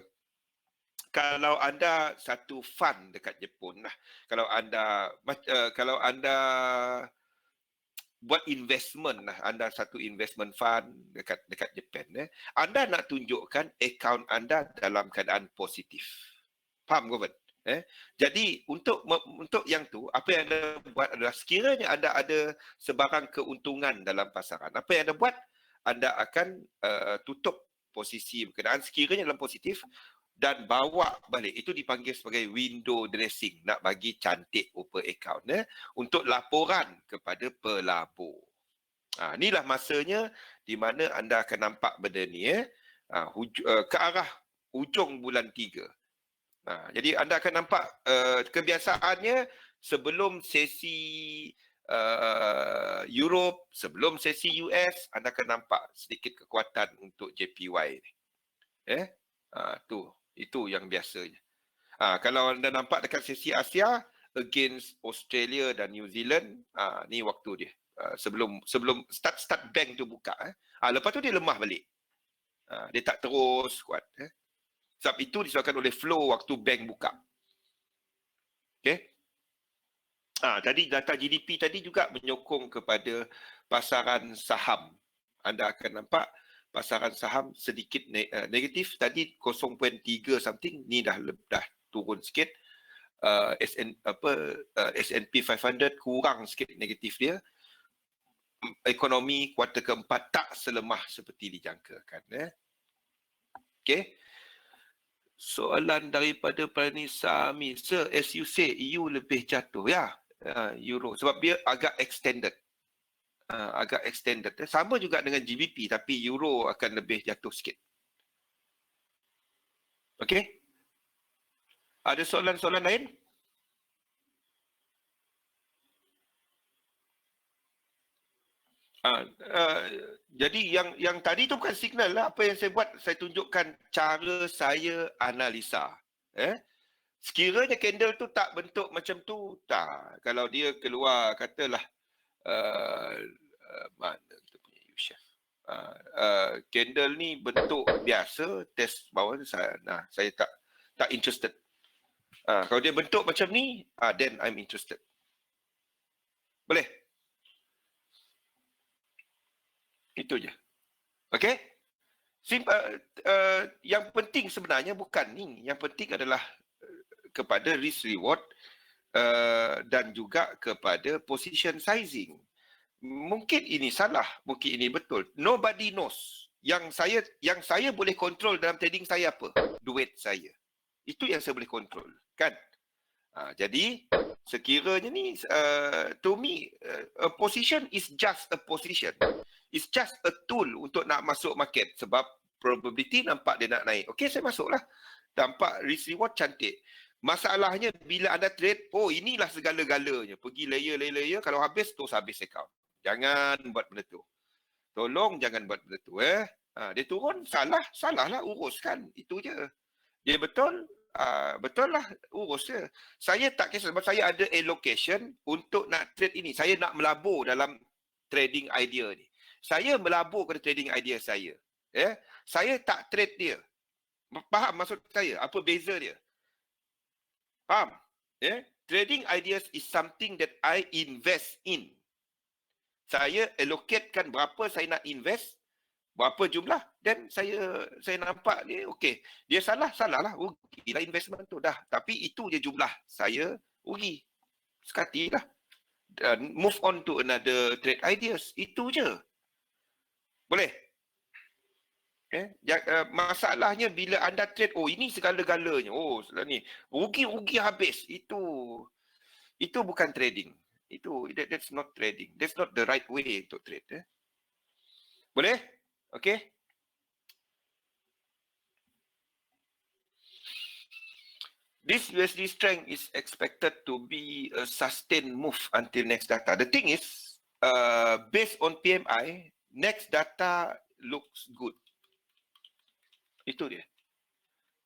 kalau anda satu fund dekat Jepun lah, kalau anda buat investment lah, anda satu investment fund dekat Japan, anda nak tunjukkan akaun anda dalam keadaan positif. Faham Govan? Jadi untuk yang tu, apa yang anda buat adalah sekiranya anda ada sebarang keuntungan dalam pasaran, apa yang anda buat, anda akan tutup posisi berkenaan sekiranya dalam positif dan bawa balik. Itu dipanggil sebagai window dressing, nak bagi cantik rupa akaun untuk laporan kepada pelabur. Inilah masanya di mana anda akan nampak benda ni ke arah hujung bulan 3. Jadi anda akan nampak kebiasaannya sebelum sesi Europe, sebelum sesi US, anda akan nampak sedikit kekuatan untuk JPY ni. Itu yang biasanya. Kalau anda nampak dekat sesi Asia against Australia dan New Zealand, ni waktu dia. Sebelum start bank tu buka. Lepas tu dia lemah balik. Dia tak terus kuat. Sebab itu disebabkan oleh flow waktu bank buka. Okey. Tadi data GDP tadi juga menyokong kepada pasaran saham. Anda akan nampak pasaran saham sedikit negatif. Tadi 0.3 something, ni dah turun sikit. S&P 500 kurang sikit negatif dia. Ekonomi kuartal keempat tak selemah seperti dijangkakan. Okey. Soalan daripada Pranisa Amin. Sir, as you say, EU lebih jatuh. Ya, Euro. Sebab dia agak extended. Sama juga dengan GBP, tapi Euro akan lebih jatuh sikit. Okey? Ada soalan-soalan lain? Jadi yang tadi tu bukan signal lah. Apa yang saya buat, saya tunjukkan cara saya analisa. Sekiranya candle tu tak bentuk macam tu, tak. Kalau dia keluar, katalah, mana kita punya U-shape. Candle ni bentuk biasa, test bawah, saya tak interested. Kalau dia bentuk macam ni, then I'm interested. Boleh? Itu je. Okey? Yang penting sebenarnya bukan ni. Yang penting adalah kepada risk reward dan juga kepada position sizing. Mungkin ini salah, mungkin ini betul. Nobody knows. Yang saya boleh kontrol dalam trading saya apa? Duit saya. Itu yang saya boleh kontrol, kan? Jadi sekiranya ni to me a position is just a position. It's just a tool untuk nak masuk market sebab probability nampak dia nak naik. Okey, saya masuklah. Nampak risk reward cantik. Masalahnya bila anda trade, oh inilah segala-galanya. Pergi layer, kalau habis terus habis account. Jangan buat benda tu. Tolong jangan buat benda tu dia turun salahlah uruskan. Itu je. Dia betul, betul lah urus je. Saya tak kisah sebab saya ada allocation untuk nak trade ini. Saya nak melabur dalam trading idea ni. Saya melabur kepada trading idea saya. Saya tak trade dia. Faham maksud saya? Apa beza dia? Faham? Trading ideas is something that I invest in. Saya allocatekan berapa saya nak invest, berapa jumlah, dan saya nampak dia okey. Dia salah lah, rugilah investment tu dah. Tapi itu je jumlah saya rugi. Sekatilah. Dan move on to another trade ideas. Itu je. Boleh? Masalahnya bila anda trade, oh ini segala-galanya. Oh, ni rugi habis. Itu bukan trading. That's not trading. That's not the right way to trade. Boleh? Okay. This USD strength is expected to be a sustained move until next data. The thing is, based on PMI, next data looks good. Itu dia.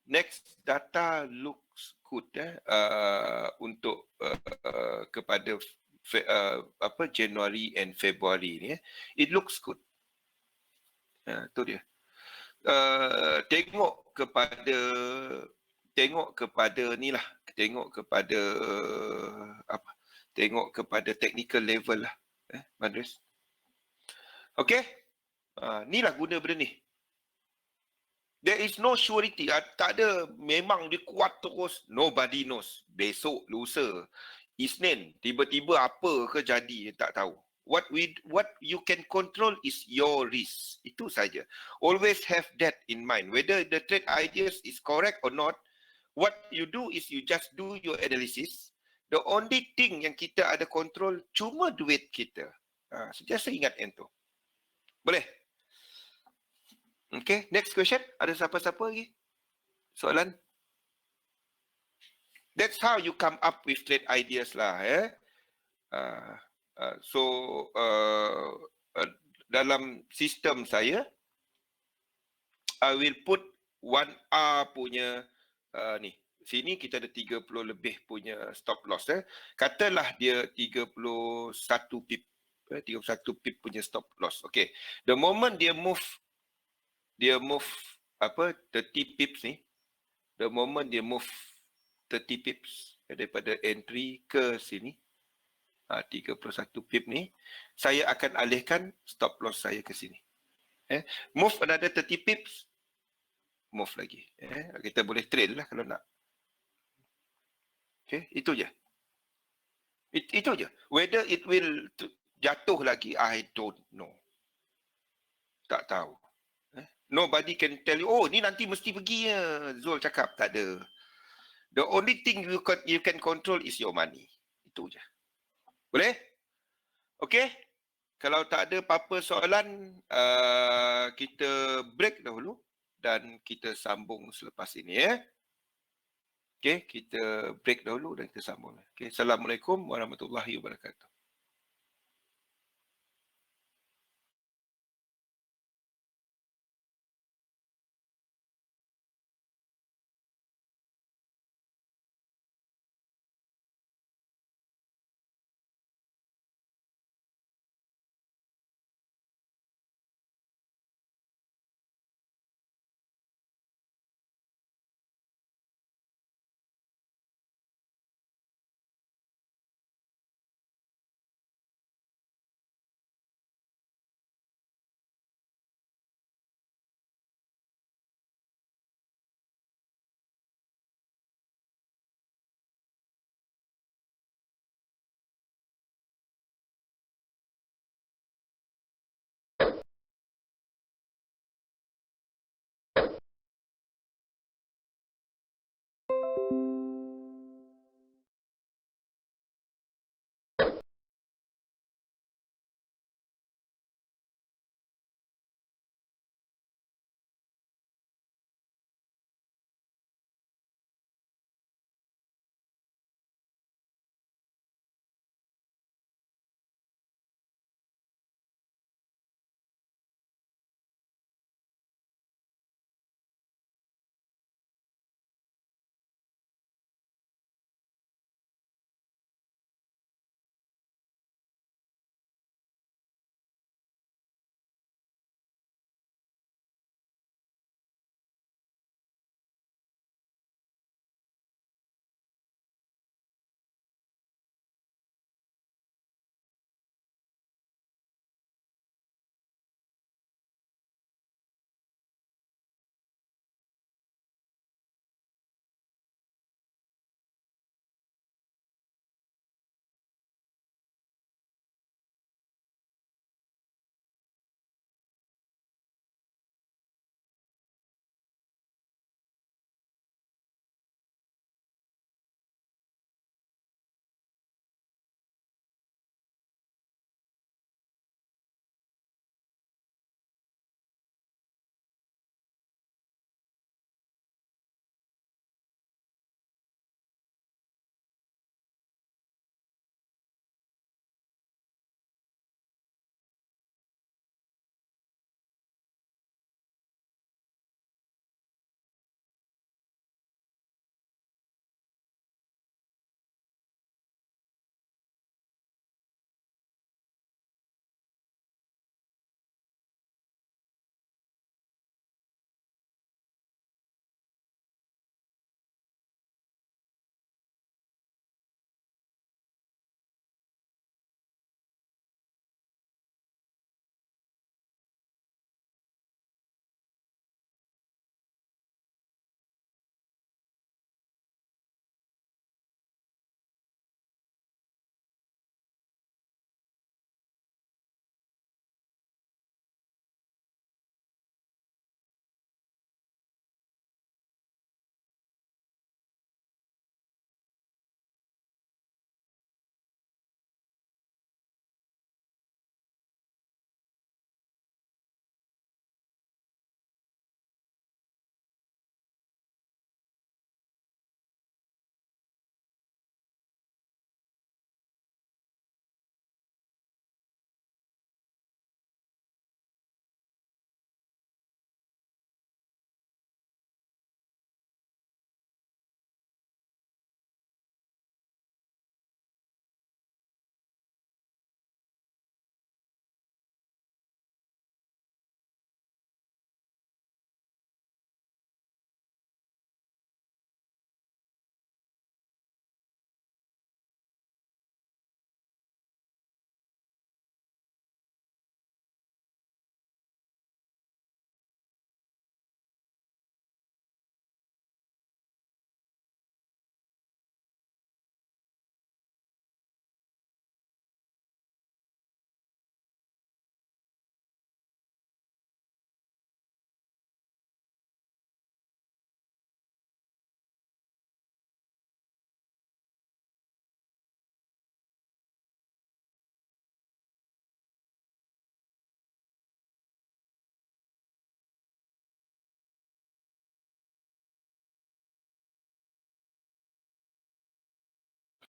Next data looks good untuk kepada January and February ni. It looks good. Itu dia. Tengok kepada technical level lah, Madris. Okay, ni lah guna benda ni. There is no surety. Tak ada memang dia kuat terus. Nobody knows. Besok, lusa, Isnin, tiba-tiba apa ke jadi, tak tahu. What you can control is your risk. Itu saja. Always have that in mind. Whether the trade ideas is correct or not, what you do is you just do your analysis. The only thing yang kita ada control cuma duit kita. Sentiasa ingat yang tu. Boleh? Okay, next question. Ada siapa-siapa lagi? Soalan? That's how you come up with trade ideas lah. Dalam sistem saya, I will put 1R punya ni. Sini kita ada 30 lebih punya stop loss. Katalah dia 31 pip. 31 pip punya stop loss. Okay. The moment dia move 30 pips ni, the moment dia move 30 pips daripada entry ke sini, 31 pip ni, saya akan alihkan stop loss saya ke sini. Move another 30 pips, move lagi. Kita boleh trail lah kalau nak. Okay, itu je. Itu je. Whether it will jatuh lagi, I don't know. Tak tahu. Nobody can tell you, oh ni nanti mesti pergi ya. Zul cakap, tak ada. The only thing you can control is your money. Itu je. Boleh? Okay? Kalau tak ada apa-apa soalan, kita break dahulu dan kita sambung selepas ini. Okay, kita break dahulu dan kita sambung. Okay, Assalamualaikum warahmatullahi wabarakatuh.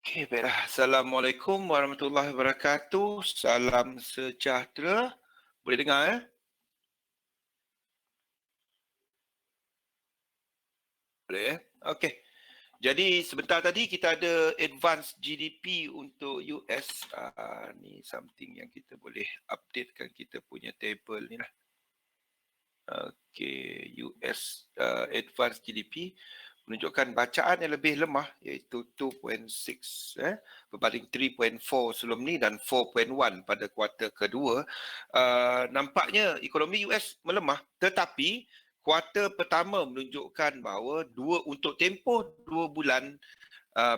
Okey, baiklah. Assalamualaikum warahmatullahi wabarakatuh. Salam sejahtera. Boleh dengar ya? Boleh ya? Okey. Jadi sebentar tadi kita ada advance GDP untuk US. Ni something yang kita boleh updatekan kita punya table ni lah. Okey, US advance GDP menunjukkan bacaan yang lebih lemah iaitu 2.6 berbanding 3.4 sebelum ni dan 4.1 pada kuartal kedua. Nampaknya ekonomi US melemah tetapi kuartal pertama menunjukkan bahawa untuk tempoh 2 bulan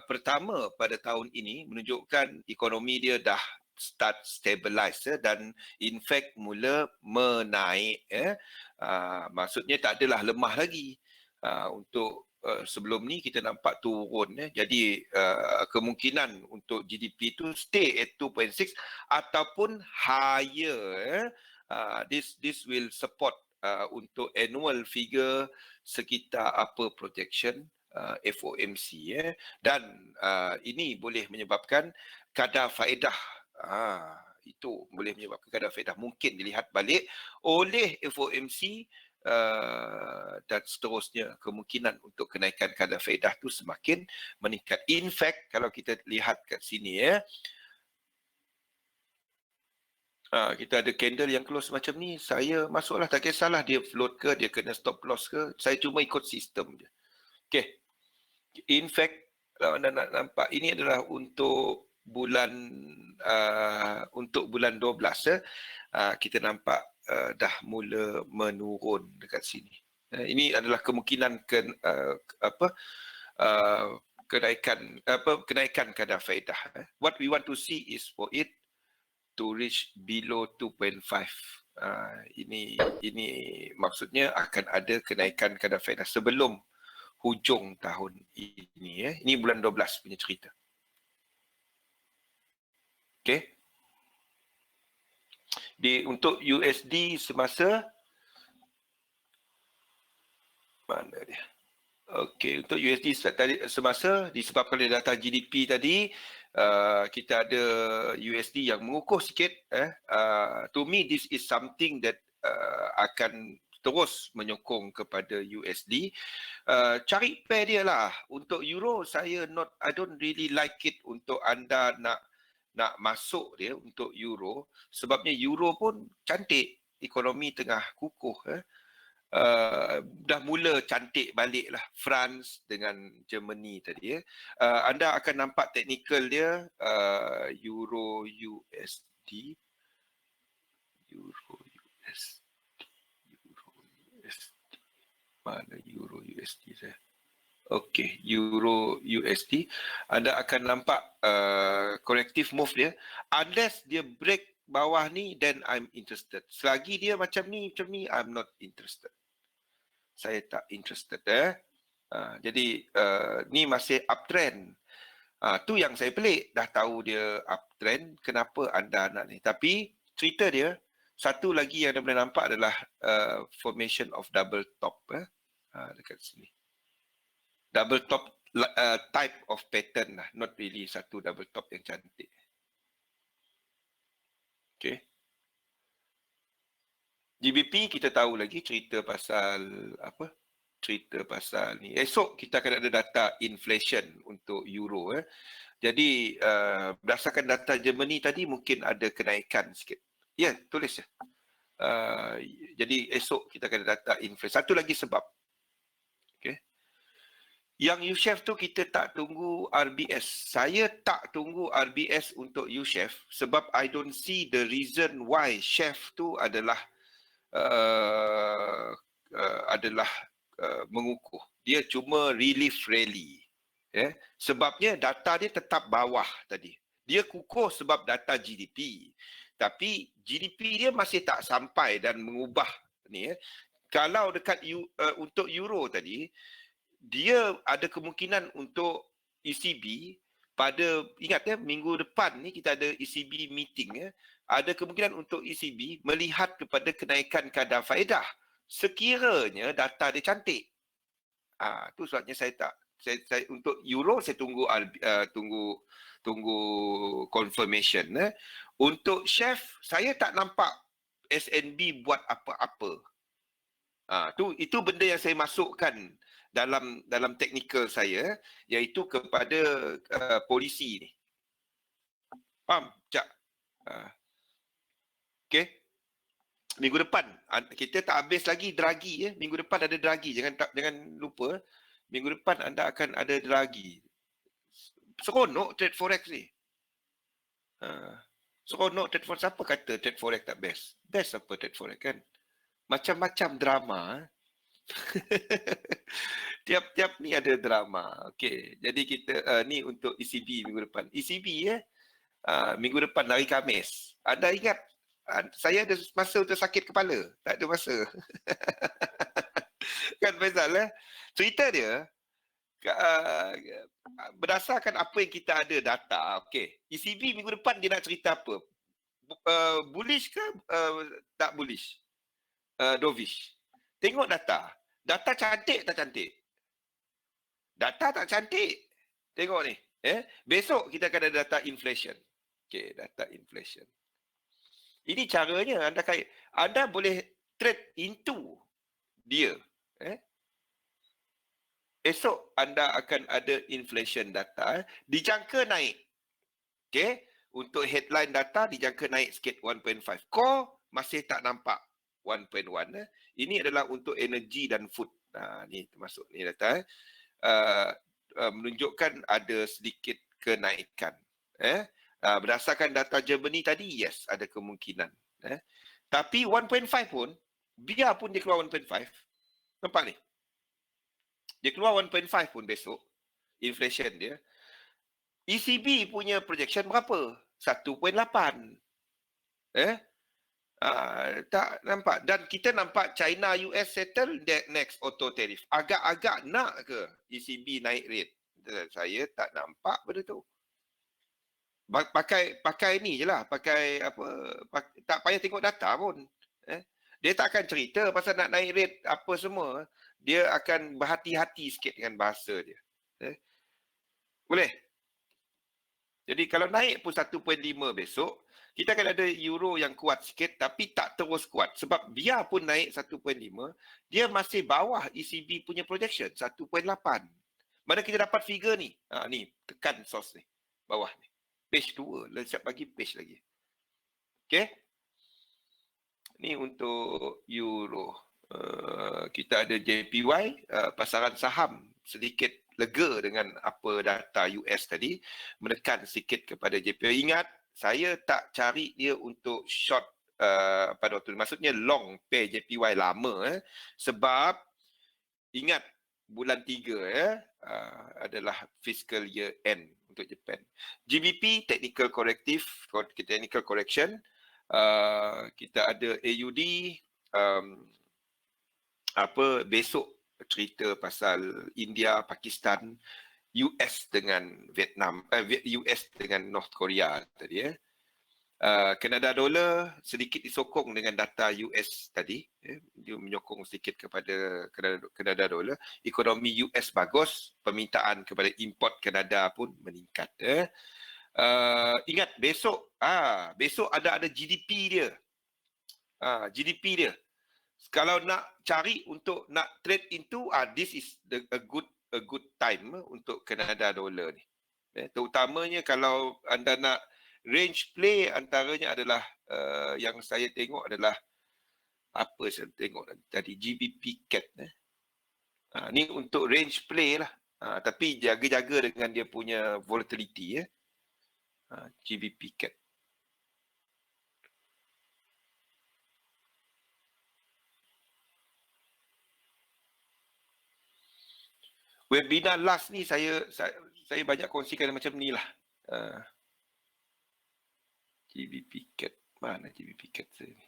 pertama pada tahun ini menunjukkan ekonomi dia dah start stabilize dan in fact mula menaik. Maksudnya tak adalah lemah lagi. Untuk sebelum ni kita nampak turun. Jadi kemungkinan untuk GDP itu stay at 2.6 ataupun higher. This will support untuk annual figure sekitar apa projection FOMC dan ini boleh menyebabkan kadar faedah itu boleh menyebabkan kadar faedah mungkin dilihat balik oleh FOMC dan seterusnya kemungkinan untuk kenaikan kadar faedah tu semakin meningkat. In fact kalau kita lihat kat sini kita ada candle yang close macam ni, saya masuklah, tak kisahlah dia float ke, dia kena stop loss ke, saya cuma ikut sistem je. Okay. In fact, kalau anda nak nampak, ini adalah untuk bulan 12 kita nampak dah mula menurun dekat sini. Ini adalah kemungkinan kenaikan kadar faedah. What we want to see is for it to reach below 2.5. Ini maksudnya akan ada kenaikan kadar faedah sebelum hujung tahun ini. Ini bulan 12 punya cerita. Okey. Untuk USD semasa mana dia? Okey, untuk USD semasa disebabkan oleh data GDP tadi, kita ada USD yang mengukuh sikit. To me, this is something that akan terus menyokong kepada USD. Cari pair dia lah. Untuk Euro, I don't really like it untuk anda nak masuk dia untuk Euro. Sebabnya Euro pun cantik. Ekonomi tengah kukuh. Dah mula cantik balik lah France dengan Germany tadi. Anda akan nampak teknikal dia Euro USD mana Euro USD saya. Okey, Euro USD anda akan nampak corrective move dia. Unless dia break bawah ni, then I'm interested. Selagi dia macam ni, I'm not interested. Saya tak interested. Jadi ni masih uptrend. Tu yang saya pelik. Dah tahu dia uptrend, kenapa anda nak ni? Tapi cerita dia, satu lagi yang anda boleh nampak adalah formation of double top. Dekat sini. Double top type of pattern lah. Not really satu double top yang cantik. Okay. GBP kita tahu lagi cerita pasal apa? Cerita pasal ni. Esok kita akan ada data inflation untuk euro. Jadi berdasarkan data Germany tadi mungkin ada kenaikan sikit. Ya, tulis ya. Jadi esok kita akan ada data inflation. Satu lagi sebab. Okay. Yang U-Chef tu kita tak tunggu RBS. Saya tak tunggu RBS untuk U-Chef sebab I don't see the reason why chef tu adalah mengukuh. Dia cuma relief rally. Sebabnya data dia tetap bawah tadi. Dia kukuh sebab data GDP. Tapi GDP dia masih tak sampai dan mengubah ni. Kalau dekat untuk euro tadi, dia ada kemungkinan untuk ECB ingat minggu depan ni kita ada ECB meeting. Ada kemungkinan untuk ECB melihat kepada kenaikan kadar faedah sekiranya data dia cantik. Tu sebabnya saya tak saya untuk euro saya tunggu tunggu confirmation. Untuk chef saya tak nampak SNB buat apa-apa. Itu benda yang saya masukkan dalam teknikal saya, iaitu kepada polisi ni. Faham? Cak. Okey. Minggu depan kita tak habis lagi Draghi ya. Minggu depan ada Draghi. Jangan lupa. Minggu depan anda akan ada Draghi. Seronok trade forex ni. Seronok trade forex. Siapa kata trade forex tak best? Best apa trade forex kan? Macam-macam drama. Tiap-tiap ni ada drama. Okey. Jadi kita ni untuk ECB minggu depan. ECB minggu depan hari Khamis. Anda ingat saya ada masa untuk sakit kepala? Tak ada masa. Kan Faizal cerita dia berdasarkan apa yang kita ada data. Okey, ECB minggu depan dia nak cerita apa? Bullish ke tak bullish? Dovish. Tengok data. Data cantik tak cantik? Data tak cantik. Tengok ni. Besok kita akan ada data inflation. Okey, data inflation. Ini caranya anda boleh trade into dia. Esok anda akan ada inflation data dijangka naik. Okey, untuk headline data dijangka naik sikit 1.5. Core masih tak nampak 1.1. Ini adalah untuk energy dan food. Ni termasuk ni data menunjukkan ada sedikit kenaikan. Berdasarkan data Germany tadi, yes, ada kemungkinan. Tapi 1.5 pun, biar pun dia keluar 1.5, nampak ni? Dia keluar 1.5 pun besok, inflation dia. ECB punya projection berapa? 1.8. Tak nampak. Dan kita nampak China US settle next auto tariff. Agak-agak nak ke ECB naik rate? Saya tak nampak benda tu. Pakai ni je lah, tak payah tengok data pun. Dia tak akan cerita pasal nak naik rate apa semua. Dia akan berhati-hati sikit dengan bahasa dia. Boleh? Jadi kalau naik pun 1.5 besok, kita akan ada euro yang kuat sikit tapi tak terus kuat. Sebab biar pun naik 1.5, dia masih bawah ECB punya projection, 1.8. Mana kita dapat figure ni? Ni, tekan source ni, bawah ni. Page 2, siap bagi page lagi. Okey. Ni untuk euro. Kita ada JPY, pasaran saham sedikit lega dengan apa data US tadi, menekan sikit kepada JPY. Ingat, saya tak cari dia untuk short pada waktu, maksudnya long pair JPY lama sebab ingat bulan 3 adalah fiscal year end untuk Japan. GBP technical correction. Kita ada AUD besok cerita pasal India, Pakistan, US dengan Vietnam, US dengan North Korea tadi. Kanada dollar sedikit disokong dengan data US tadi. Dia menyokong sedikit kepada Kanada dollar. Ekonomi US bagus, permintaan kepada import Kanada pun meningkat. Ingat besok ada GDP dia. GDP dia. Kalau nak cari untuk nak trade into, this is a good time untuk Kanada dollar ni. Terutamanya kalau anda nak range play, antaranya adalah yang saya tengok adalah apa saya tengok tadi, GBP CAD. Ni untuk range play lah. Tapi jaga-jaga dengan dia punya volatility. GBP CAD. Webinar last ni saya banyak kongsikan macam ni lah. GBP CAD. Mana GBP CAD saya ni?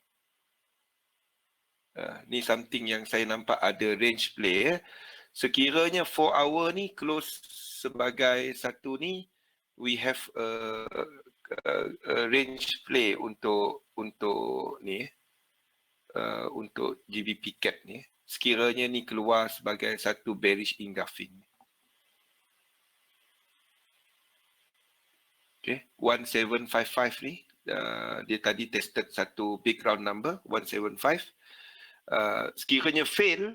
Ni something yang saya nampak ada range play. Sekiranya 4 hour ni close sebagai satu ni, we have a range play untuk ni, untuk GBP CAD ni. Sekiranya ni keluar sebagai satu bearish engulfing. 1755 ni, dia tadi tested satu big round number 175. Sekiranya fail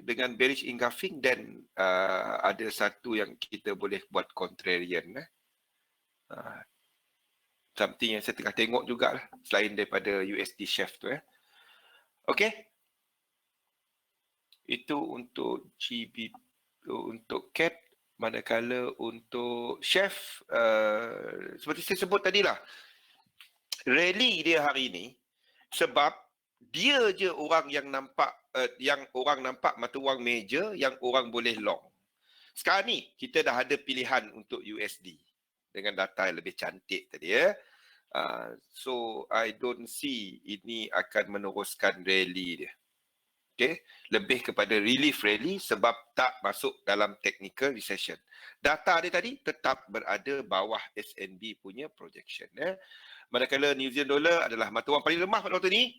dengan bearish engulfing, then ada satu yang kita boleh buat contrarian. Something yang saya tengah tengok jugalah selain daripada USD chef tu. Okay. Itu untuk GB, untuk CAT. Manakala untuk chef, seperti saya sebut tadilah, rally dia hari ini sebab dia je orang yang nampak, yang orang nampak mata wang major yang orang boleh long. Sekarang ni kita dah ada pilihan untuk USD dengan data yang lebih cantik tadi. So I don't see ini akan meneruskan rally dia. Okay, lebih kepada relief rally sebab tak masuk dalam technical recession. Data dia tadi tetap berada bawah SNB punya projection. Manakala New Zealand dollar adalah mata wang paling lemah pada waktu ni.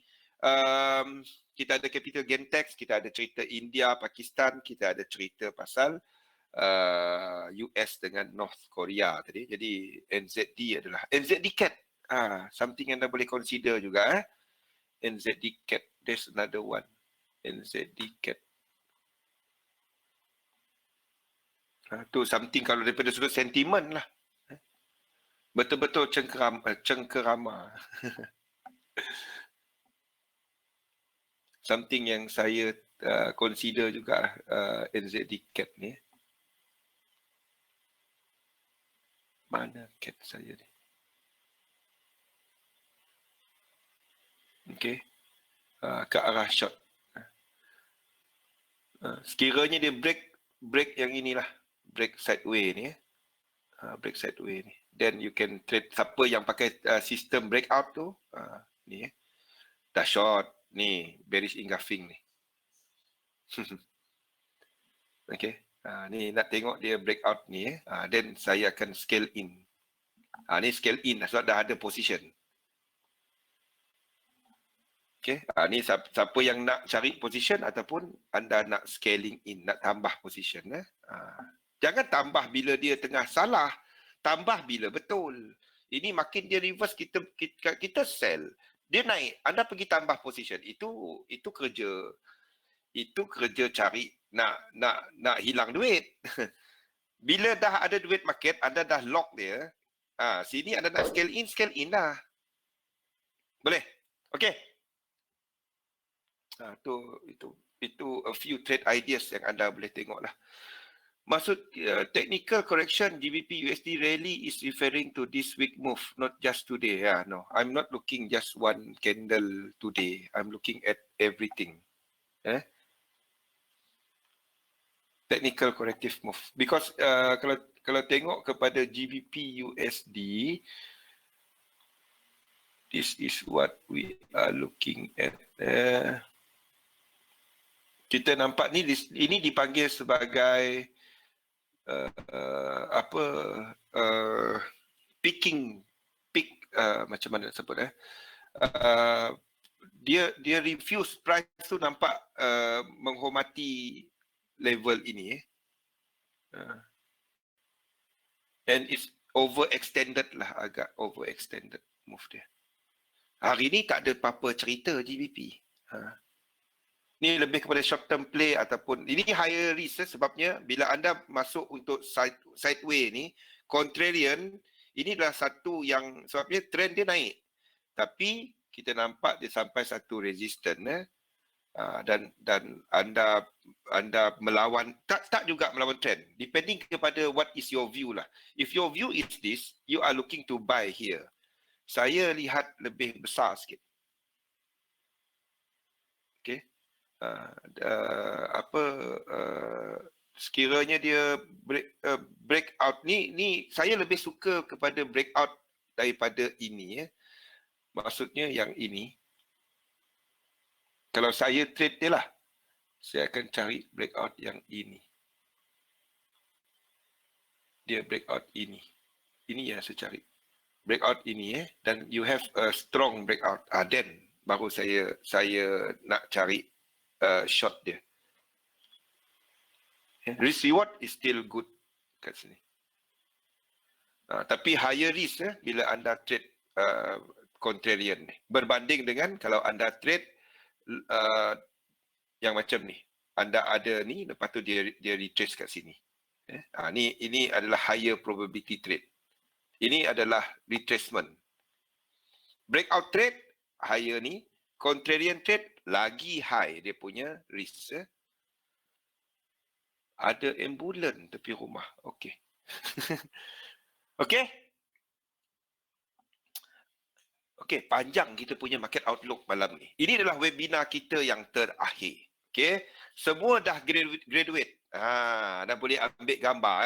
Kita ada capital gain tax, kita ada cerita India, Pakistan, kita ada cerita pasal US dengan North Korea tadi. Jadi NZD adalah NZD CAT. Something yang anda boleh consider juga. NZD CAT, there's another one. NZD CAT. Tu something kalau daripada sudut sentimen lah. Betul-betul cengkerama. Something yang saya consider juga NZD CAT ni. Mana CAT saya ni? Okay. Ke arah short. Sekiranya dia break yang inilah, break sideway ni, break sideway ni, then you can trade. Siapa yang pakai sistem breakout tu, ni dah short ni, bearish engulfing ni. Okay, ni nak tengok dia breakout ni, then saya akan scale in. Ni scale in sebab dah ada position. Okay, ni siapa yang nak cari position ataupun anda nak scaling in, nak tambah position. Jangan tambah bila dia tengah salah, tambah bila betul. Ini makin dia reverse, kita sell. Dia naik, anda pergi tambah position. Itu kerja cari nak hilang duit. Bila dah ada duit market, anda dah lock dia. Sini anda nak scale in dah. Boleh? Okay. Itu a few trade ideas yang anda boleh tengok lah. Maksud technical correction GBP USD rally is referring to this week move, not just today. No, I'm not looking just one candle today. I'm looking at everything. Technical corrective move. Because kalau tengok kepada GBP USD, this is what we are looking at. Kita nampak ni, ini dipanggil sebagai peak, macam mana sebut dia refuse price tu nampak menghormati level ini and it's overextended lah, agak overextended move dia. Hari ni tak ada apa-apa cerita GBP. Ni lebih kepada short term play ataupun ini higher risk sebabnya bila anda masuk untuk sideway ni, contrarian, ini adalah satu yang sebabnya trend dia naik. Tapi kita nampak dia sampai satu resistance dan anda melawan, tak juga melawan trend. Depending kepada what is your view lah. If your view is this, you are looking to buy here. Saya lihat lebih besar sikit. Okay. Sekiranya dia breakout ni saya lebih suka kepada breakout daripada ini maksudnya yang ini. Kalau saya trade dia lah, saya akan cari breakout yang ini. Dia breakout ini yang saya cari, breakout ini dan you have a strong breakout, then baru saya nak cari short dia. Risk reward is still good kat sini. Tapi higher risk bila anda trade contrarian ni. Berbanding dengan kalau anda trade yang macam ni. Anda ada ni, lepas tu dia retrace kat sini. Ini adalah higher probability trade. Ini adalah retracement. Breakout trade, higher ni. Contrarian trade, lagi high dia punya risk. Ada ambulan tepi rumah. Okey. Okey? Okey, panjang kita punya market outlook malam ni. Ini adalah webinar kita yang terakhir. Okey? Semua dah graduate. Dah boleh ambil gambar.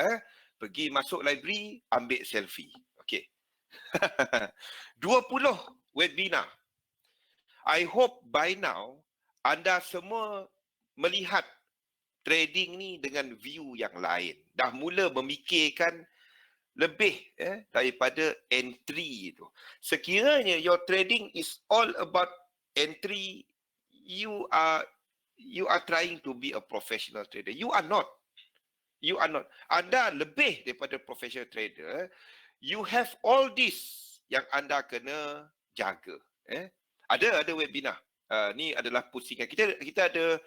Pergi masuk library, ambil selfie. Okey. 20 webinar. I hope by now anda semua melihat trading ni dengan view yang lain. Dah mula memikirkan lebih daripada entry itu. Sekiranya your trading is all about entry, you are trying to be a professional trader. You are not. You are not. Anda lebih daripada professional trader. You have all this yang anda kena jaga. Ada webinar. Ni adalah pusingan. Kita ada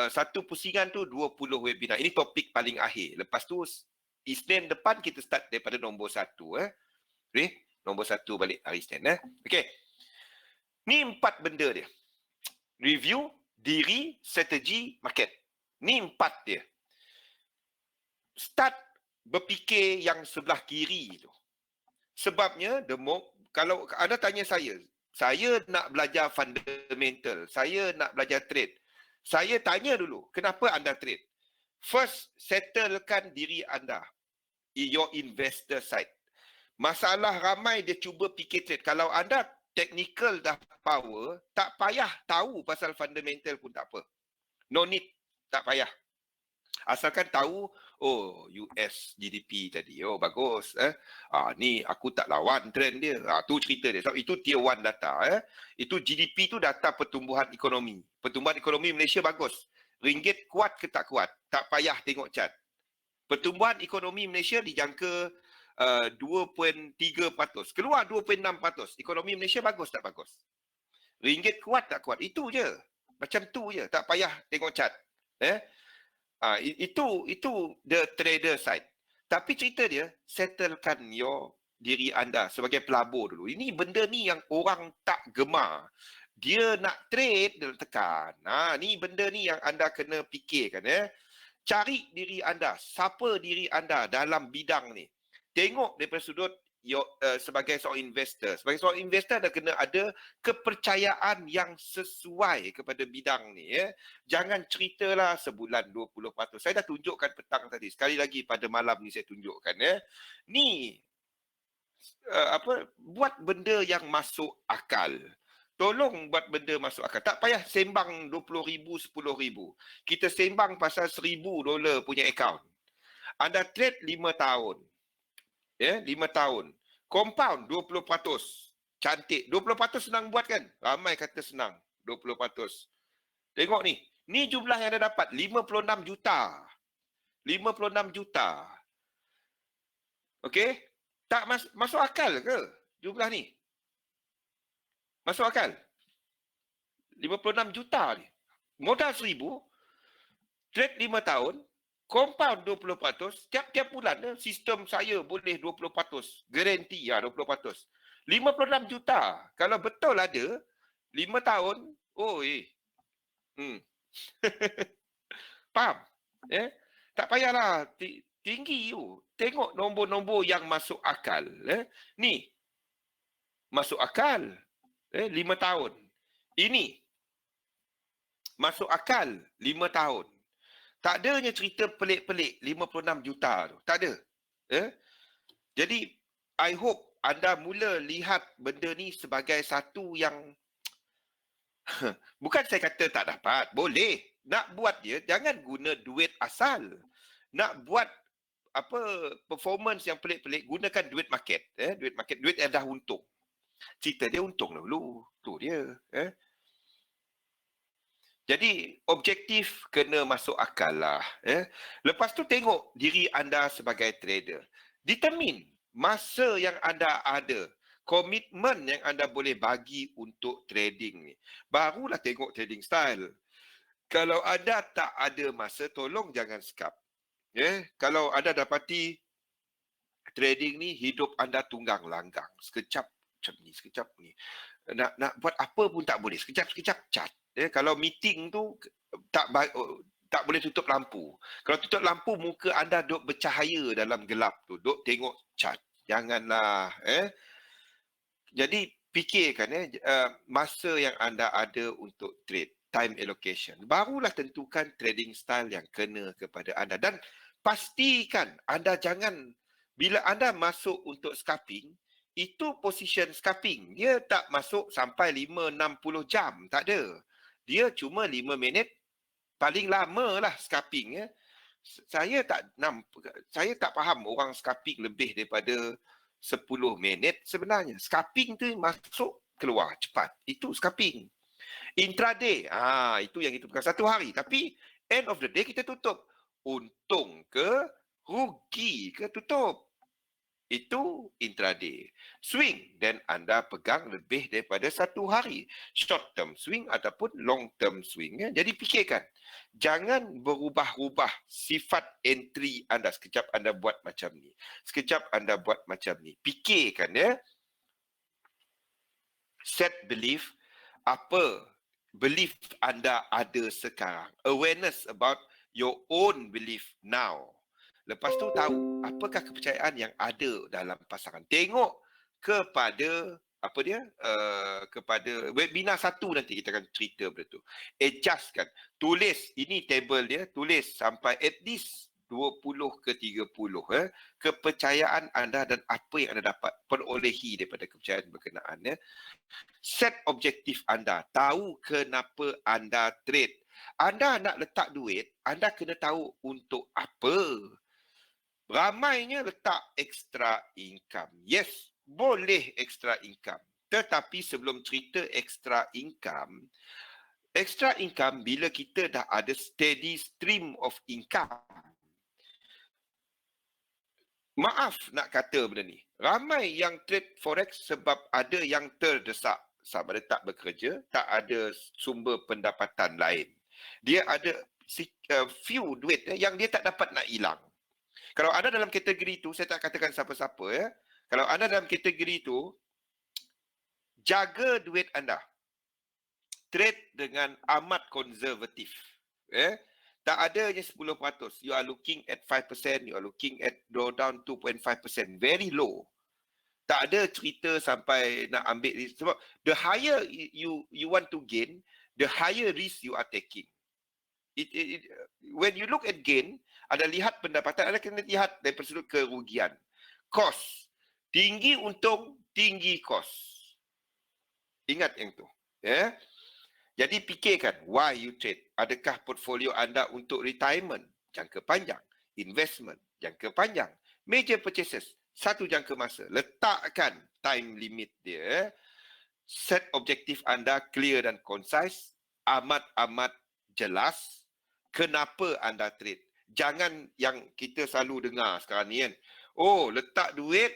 satu pusingan tu 20 webinar. Ini topik paling akhir. Lepas tu Isnin depan kita start daripada nombor 1. Okay? Nombor 1 balik hari Isnin. Okay. Ni 4 benda dia. Review, diri, strategi, market. Ni 4 dia. Start berfikir yang sebelah kiri tu. Sebabnya, kalau anda tanya saya nak belajar fundamental, saya nak belajar trade. Saya tanya dulu, kenapa anda trade? First, settlekan diri anda. Your investor side. Masalah ramai dia cuba fikir trade. Kalau anda technical dah power, tak payah tahu pasal fundamental pun tak apa. No need, tak payah. Asalkan tahu, US GDP tadi. Bagus. Ni aku tak lawan trend dia. Tu cerita dia. So, itu tier 1 data. Itu GDP tu data pertumbuhan ekonomi. Pertumbuhan ekonomi Malaysia bagus. Ringgit kuat ke tak kuat? Tak payah tengok chart. Pertumbuhan ekonomi Malaysia dijangka 2.3%. Keluar 2.6%. Ekonomi Malaysia bagus tak bagus? Ringgit kuat tak kuat? Itu je. Macam tu je. Tak payah tengok chart. Itu the trader side. Tapi cerita dia, settlekan diri anda sebagai pelabur dulu. Ini benda ni yang orang tak gemar. Dia nak trade, dia tekan. Ni benda ni yang anda kena fikirkan. Cari diri anda. Siapa diri anda dalam bidang ni. Tengok daripada sudut sebagai seorang investor. Sebagai seorang investor anda kena ada kepercayaan yang sesuai kepada bidang ni. Jangan ceritalah sebulan 20%. Saya dah tunjukkan petang tadi. Sekali lagi pada malam ni saya tunjukkan. Ni buat benda yang masuk akal. Tolong buat benda masuk akal. Tak payah sembang 20,000, 10,000. Kita sembang pasal $1,000 punya account. Anda trade 5 tahun. 5 tahun. Compound 20%. Cantik. 20% senang buat kan? Ramai kata senang. 20%. Tengok ni. Ni jumlah yang anda dapat. 56 juta. 56 juta. Okey? Tak masuk akal ke jumlah ni? Masuk akal? 56 juta ni. Modal 1,000. Trade 5 tahun. Compound 20%, tiap-tiap bulan sistem saya boleh 20%. Garanti 20%. 56 juta. Kalau betul ada, 5 tahun, faham? Tak payahlah tinggi you. Tengok nombor-nombor yang masuk akal. Ni, masuk akal. 5 tahun. Ini, masuk akal 5 tahun. Tak adanya cerita pelik-pelik 56 juta tu. Tak ada. Jadi, I hope anda mula lihat benda ni sebagai satu yang bukan saya kata tak dapat. Boleh. Nak buat dia, jangan guna duit asal. Nak buat performance yang pelik-pelik, gunakan duit market. Duit market, duit yang dah untung. Cerita dia untung dulu. Tu dia. Jadi, objektif kena masuk akal lah. Lepas tu tengok diri anda sebagai trader. Determine masa yang anda ada, komitmen yang anda boleh bagi untuk trading ni, barulah tengok trading style. Kalau anda tak ada masa, tolong jangan scalp. Kalau anda dapati trading ni hidup anda tunggang langgang, sekejap macam ni, sekejap ni. Nak buat apa pun tak boleh, sekejap-sekejap cat. Kalau meeting tu tak boleh tutup lampu. Kalau tutup lampu, muka anda duk bercahaya dalam gelap tu, duk tengok cat. Janganlah. Jadi fikirkan masa yang anda ada untuk trade, time allocation. Barulah tentukan trading style yang kena kepada anda. Dan pastikan anda jangan, bila anda masuk untuk scalping, itu position scalping. Dia tak masuk sampai 5-60 jam. Tak ada. Dia cuma 5 minit. Paling lama lah scalping. Saya tak faham orang scalping lebih daripada 10 minit sebenarnya. Scalping tu masuk keluar cepat. Itu scalping. Intraday, itu yang itu bukan satu hari. Tapi end of the day kita tutup. Untung ke, rugi ke tutup. Itu intraday. Swing, dan anda pegang lebih daripada satu hari. Short term swing ataupun long term swing. Jadi fikirkan. Jangan berubah-ubah sifat entry anda. Sekejap anda buat macam ni. Sekejap anda buat macam ni. Fikirkan Set belief. Apa belief anda ada sekarang. Awareness about your own belief now. Lepas tu tahu apakah kepercayaan yang ada dalam pasangan. Tengok kepada kepada webinar 1 nanti kita akan cerita benda tu. Adjustkan. Tulis, ini table dia, tulis sampai at least 20 ke 30 kepercayaan anda dan apa yang anda dapat perolehi daripada kepercayaan berkenaan. Set objektif anda. Tahu kenapa anda trade. Anda nak letak duit, anda kena tahu untuk apa. Ramainya letak extra income. Yes, boleh extra income. Tetapi sebelum cerita extra income bila kita dah ada steady stream of income. Maaf nak kata benda ni. Ramai yang trade forex sebab ada yang terdesak. Sebab dia tak bekerja, tak ada sumber pendapatan lain. Dia ada few duit yang dia tak dapat nak hilang. Kalau anda dalam kategori tu, saya tak katakan siapa-siapa Kalau anda dalam kategori tu, jaga duit anda. Trade dengan amat konservatif. Tak adanya 10%. You are looking at 5%, you are looking at drawdown 2.5%. Very low. Tak ada cerita sampai nak ambil risk. Sebab the higher you want to gain, the higher risk you are taking. When you look at gain, anda lihat pendapatan, anda kena lihat dari sudut kerugian. Cost. Tinggi untung, tinggi cost. Ingat yang tu. Jadi fikirkan, why you trade? Adakah portfolio anda untuk retirement, jangka panjang, investment, jangka panjang, major purchases, satu jangka masa. Letakkan time limit dia. Set objektif anda clear dan concise, amat-amat jelas. Kenapa anda trade? Jangan yang kita selalu dengar sekarang ni Oh, letak duit,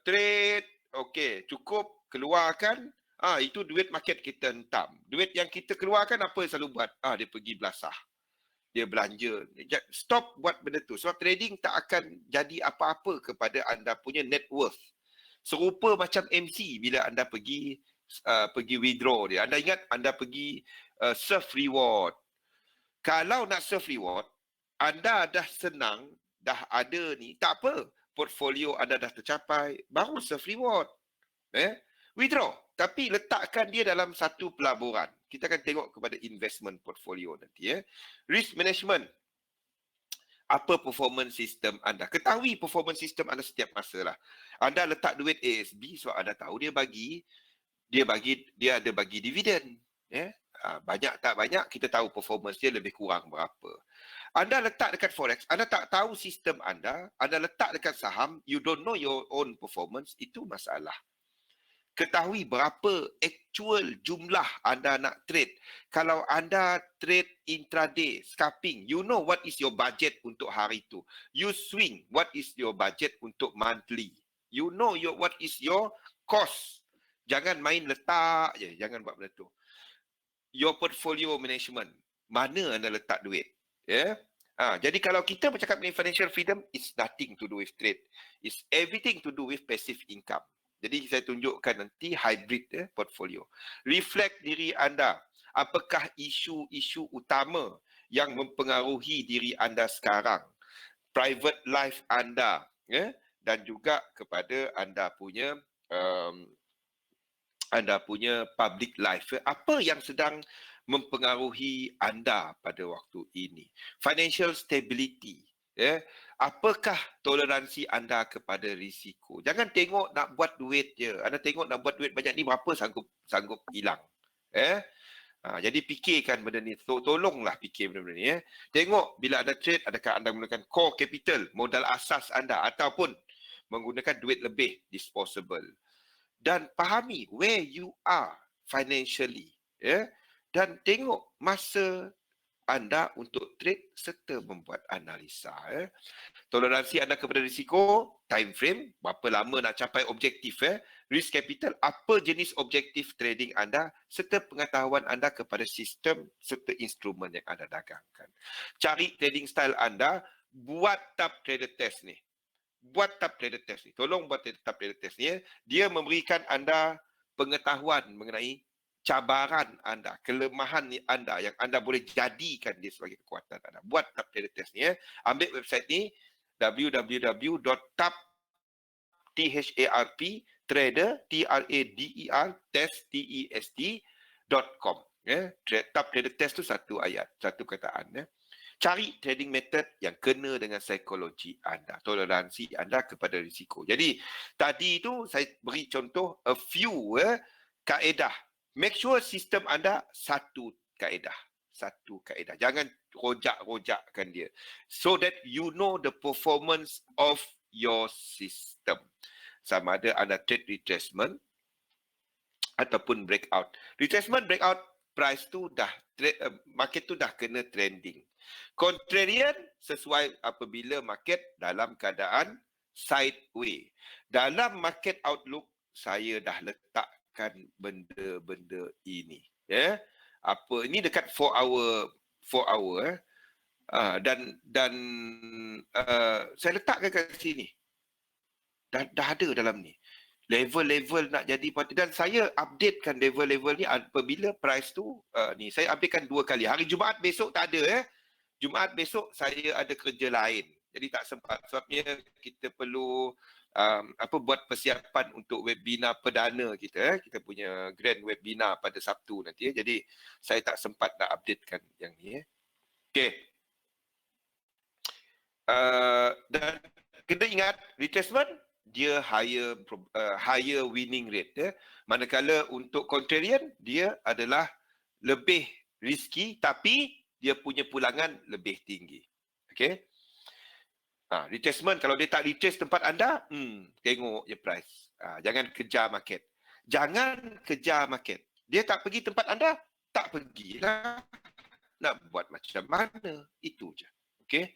trade, okey, cukup, keluarkan. Itu duit market kita hentam. Duit yang kita keluarkan apa yang selalu buat? Dia pergi belasah. Dia belanja. Stop buat benda tu. Sebab trading tak akan jadi apa-apa kepada anda punya net worth. Serupa macam MC bila anda pergi withdraw dia. Anda ingat anda pergi serve reward. Kalau nak serve reward, anda dah senang, dah ada ni, tak apa. Portfolio anda dah tercapai, baru serve reward. Withdraw. Tapi letakkan dia dalam satu pelaburan. Kita akan tengok kepada investment portfolio nanti. Risk management. Apa performance system anda? Ketahui performance system anda setiap masa lah. Anda letak duit ASB sebab anda tahu dia ada bagi dividen. Banyak tak banyak, kita tahu performance dia lebih kurang berapa. Anda letak dekat forex, anda tak tahu sistem anda letak dekat saham, you don't know your own performance, itu masalah. ketahui berapa actual jumlah anda nak trade. Kalau anda trade intraday, scalping, you know what is your budget untuk hari itu. You swing, what is your budget untuk monthly. You know what is your cost. Jangan main letak je, jangan buat benda tu. Your portfolio management, mana anda letak duit. Ya. Jadi kalau kita bercakap mengenai financial freedom, it's nothing to do with trade. It's everything to do with passive income. Jadi saya tunjukkan nanti hybrid portfolio. Reflect diri anda. Apakah isu-isu utama yang mempengaruhi diri anda sekarang? Private life anda, dan juga kepada anda punya public life. Apa yang sedang mempengaruhi anda pada waktu ini? Financial stability. Apakah toleransi anda kepada risiko? Jangan tengok nak buat duit je. Anda tengok nak buat duit banyak ni berapa sanggup hilang. Jadi fikirkan benda ni. Tolonglah fikir benda-benda ni. Tengok bila anda trade, adakah anda menggunakan core capital, modal asas anda, ataupun menggunakan duit lebih disposable. Dan fahami where you are financially. Dan tengok masa anda untuk trade serta membuat analisa. Toleransi anda kepada risiko, time frame, berapa lama nak capai objektif. Risk capital, apa jenis objektif trading anda, serta pengetahuan anda kepada sistem serta instrumen yang anda dagangkan. Cari trading style anda, buat tab trader test ni. Buat tab trader test ni. Tolong buat tab trader test ni. Dia memberikan anda pengetahuan mengenai cabaran anda, kelemahan anda yang anda boleh jadikan dia sebagai kekuatan anda. Buat tab trader test ni. Ambil website ni www.tabtrader.test.com. Tab trader test tu satu ayat, satu perkataan. Cari trading method yang kena dengan psikologi anda, toleransi anda kepada risiko. Jadi tadi tu saya beri contoh a few kaedah. Make sure sistem anda satu kaedah. Jangan rojak-rojakkan dia. So that you know the performance of your system. Sama ada anda trade retracement ataupun breakout. Retracement, breakout, price tu dah market tu dah kena trending. Contrarian sesuai apabila market dalam keadaan sideway. Dalam market outlook saya dah letakkan benda-benda ini. Apa ini dekat 4 hour dan saya letakkan kat sini. Dah ada dalam ni. Level-level nak jadi parti, dan saya updatekan level-level ni apabila price tu ni saya updatekan 2 kali. Hari Jumaat besok tak ada. Jumaat besok saya ada kerja lain. Jadi tak sempat. Sebabnya kita perlu buat persiapan untuk webinar perdana kita. Kita punya grand webinar pada Sabtu nanti. Jadi saya tak sempat nak updatekan yang ni. Okey. Dan kena ingat retracement dia higher winning rate. Manakala untuk contrarian dia adalah lebih risky tapi dia punya pulangan lebih tinggi. Okey. Retracement kalau dia tak retrace tempat anda, tengok je price. Jangan kejar market. Dia tak pergi tempat anda, tak pergilah. Nak buat macam mana? Itu je. Okey.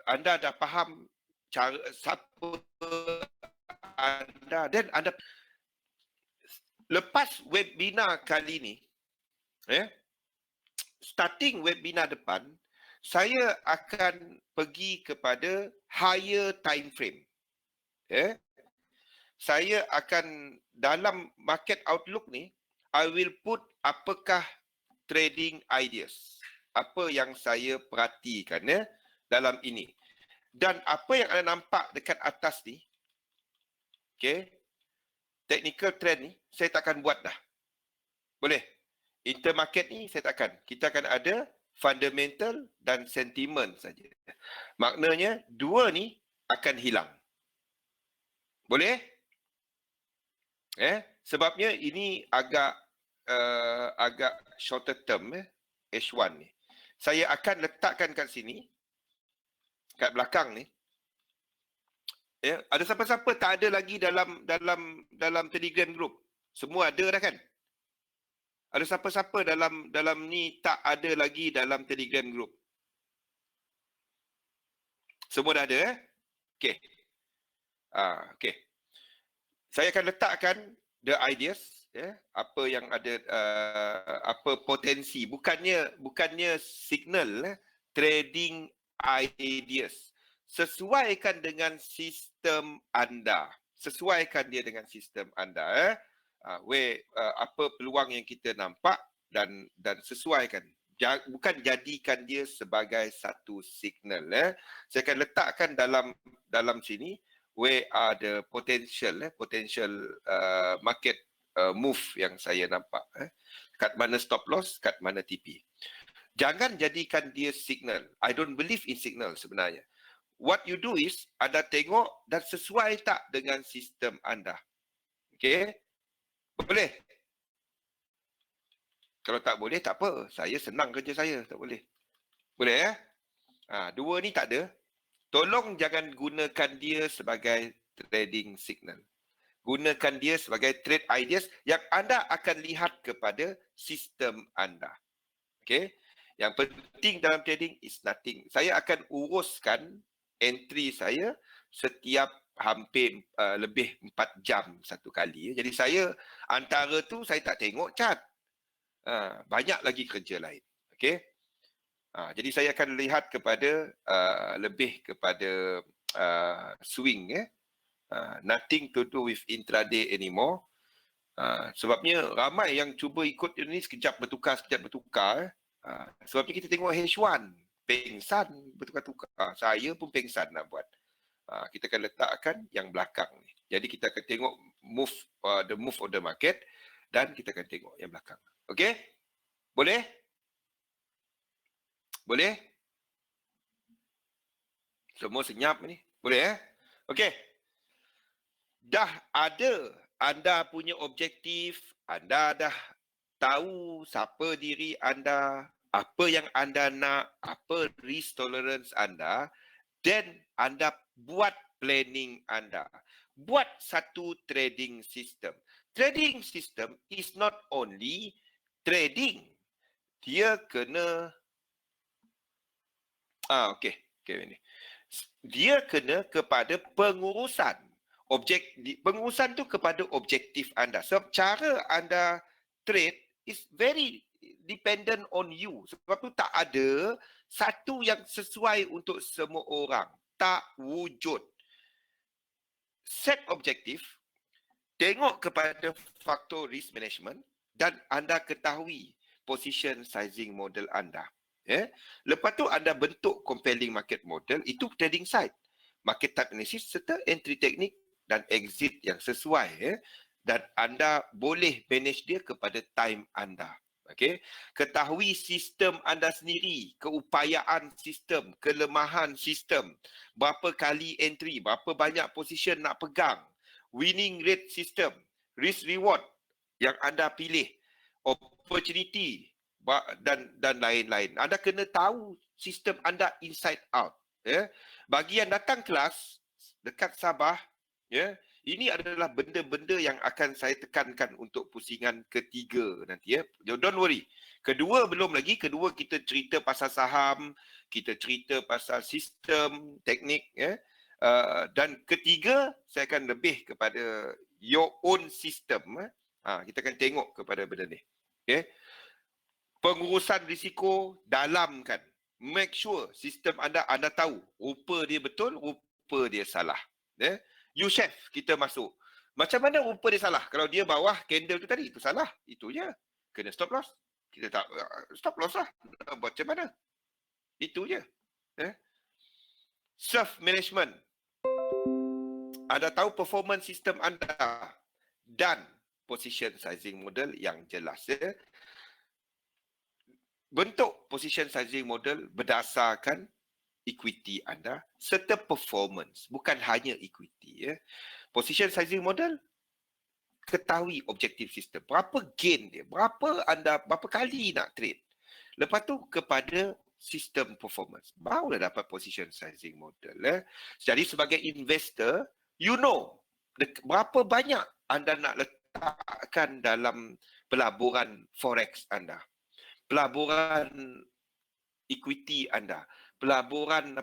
Anda dah faham cara siapa anda, dan anda lepas webinar kali ni, starting webinar depan, saya akan pergi kepada higher time frame. Saya akan dalam market outlook ni, I will put apakah trading ideas. Apa yang saya perhatikan dalam ini. Dan apa yang anda nampak dekat atas ni, technical trend ni, saya takkan buat dah. Boleh? Intermarket ni saya takkan. Kita akan ada fundamental dan sentiment saja. Maknanya dua ni akan hilang. Boleh? Sebabnya ini agak shorter term, H1 ni. Saya akan letakkan kat sini, kat belakang ni, Ya, ada siapa-siapa tak ada lagi dalam Telegram group? Semua ada dah kan? Ada siapa-siapa dalam ni tak ada lagi dalam Telegram group? Semua dah ada Okey. Okey. Saya akan letakkan the ideas, apa yang ada, apa potensi, bukannya signal, trading ideas. Sesuaikan dengan sistem anda. Sesuaikan dia dengan sistem anda. Apa peluang yang kita nampak dan sesuaikan. Bukan jadikan dia sebagai satu signal. Saya akan letakkan dalam sini where are the potential market move yang saya nampak. Kat mana stop loss, kat mana TP. Jangan jadikan dia signal. I don't believe in signal sebenarnya. What you do is, anda tengok dan sesuai tak dengan sistem anda. Okay? Boleh? Kalau tak boleh, tak apa. Saya senang kerja saya. Tak boleh. Boleh ya? Dua ni tak ada. Tolong jangan gunakan dia sebagai trading signal. Gunakan dia sebagai trade ideas yang anda akan lihat kepada sistem anda. Okay? Yang penting dalam trading is nothing. Saya akan uruskan entry saya setiap hampir lebih 4 jam satu kali. Jadi saya antara tu saya tak tengok chart. Banyak lagi kerja lain. Okay? Jadi saya akan lihat kepada lebih kepada swing. Nothing to do with intraday anymore. Sebabnya ramai yang cuba ikut ini sekejap bertukar. Sebabnya kita tengok H1 pengsan bertukar-tukar. Saya pun pengsan nak buat. Kita akan letakkan yang belakang ni. Jadi kita akan tengok the move of the market dan kita akan tengok yang belakang. Okey? Boleh? Boleh? Semua senyap ni. Boleh Okey. Dah ada anda punya objektif, anda dah tahu siapa diri anda, apa yang anda nak, apa risk tolerance anda, then anda buat planning anda. Buat satu trading system. Trading system is not only trading. Dia kena okey ini. Dia kena kepada pengurusan. Pengurusan tu kepada objektif anda. Sebab cara anda trade is very dependent on you. Sebab tu tak ada satu yang sesuai untuk semua orang. Tak wujud. Set objektif, tengok kepada faktor risk management dan anda ketahui position sizing model anda. Lepas tu anda bentuk compelling market model, itu trading side. Market type analysis serta entry teknik dan exit yang sesuai. Dan anda boleh manage dia kepada time anda. Okay? Ketahui sistem anda sendiri, keupayaan sistem, kelemahan sistem, berapa kali entry, berapa banyak position nak pegang, winning rate system, risk reward yang anda pilih, opportunity dan lain-lain. Anda kena tahu sistem anda inside out. Bagi yang datang kelas dekat Sabah, ini adalah benda-benda yang akan saya tekankan untuk pusingan ketiga nanti. Don't worry. Kedua belum lagi. Kedua kita cerita pasal saham, kita cerita pasal sistem, teknik. Dan ketiga, saya akan lebih kepada your own system. Kita akan tengok kepada benda ni. Okay? Pengurusan risiko dalamkan. Make sure sistem anda tahu. Rupa dia betul, rupa dia salah. U-shape kita masuk. Macam mana rupa dia salah? Kalau dia bawah candle tu tadi, itu salah. Itu je. Kena stop loss. Kita tak stop loss lah. Buat macam mana? Itu je. Self-management. Anda tahu performance sistem anda dan position sizing model yang jelas. Bentuk position sizing model berdasarkan equity anda serta performance, bukan hanya equity. Position sizing model, ketahui objektif sistem, berapa gain dia, berapa kali nak trade. Lepas tu kepada sistem performance, barulah dapat position sizing model. Jadi sebagai investor, you know berapa banyak anda nak letakkan dalam pelaburan forex anda, pelaburan equity anda, pelaburan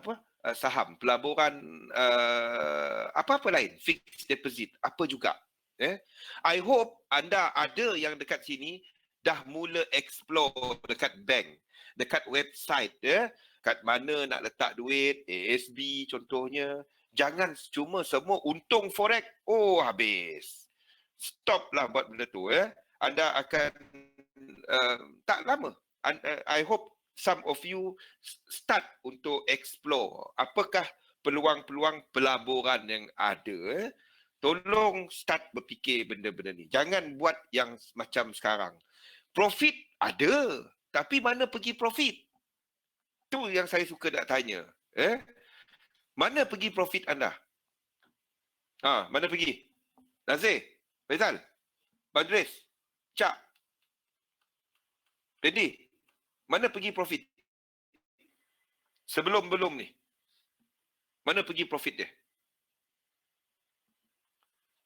saham, pelaburan apa-apa lain, fixed deposit, apa juga. I hope anda ada yang dekat sini dah mula explore dekat bank, dekat website, kat mana nak letak duit, ASB contohnya. Jangan cuma semua untung forex, habis. Stoplah buat benda tu. Anda akan tak lama. I hope some of you start untuk explore apakah peluang-peluang pelaburan yang ada. Tolong start berfikir benda-benda ni. Jangan buat yang macam sekarang. Profit ada, tapi mana pergi profit? Tu yang saya suka nak tanya. Mana pergi profit anda? Mana pergi? Nazir, Faizal, Badris, Cak, Dedi, mana pergi profit? Sebelum-belum ni. Mana pergi profit dia?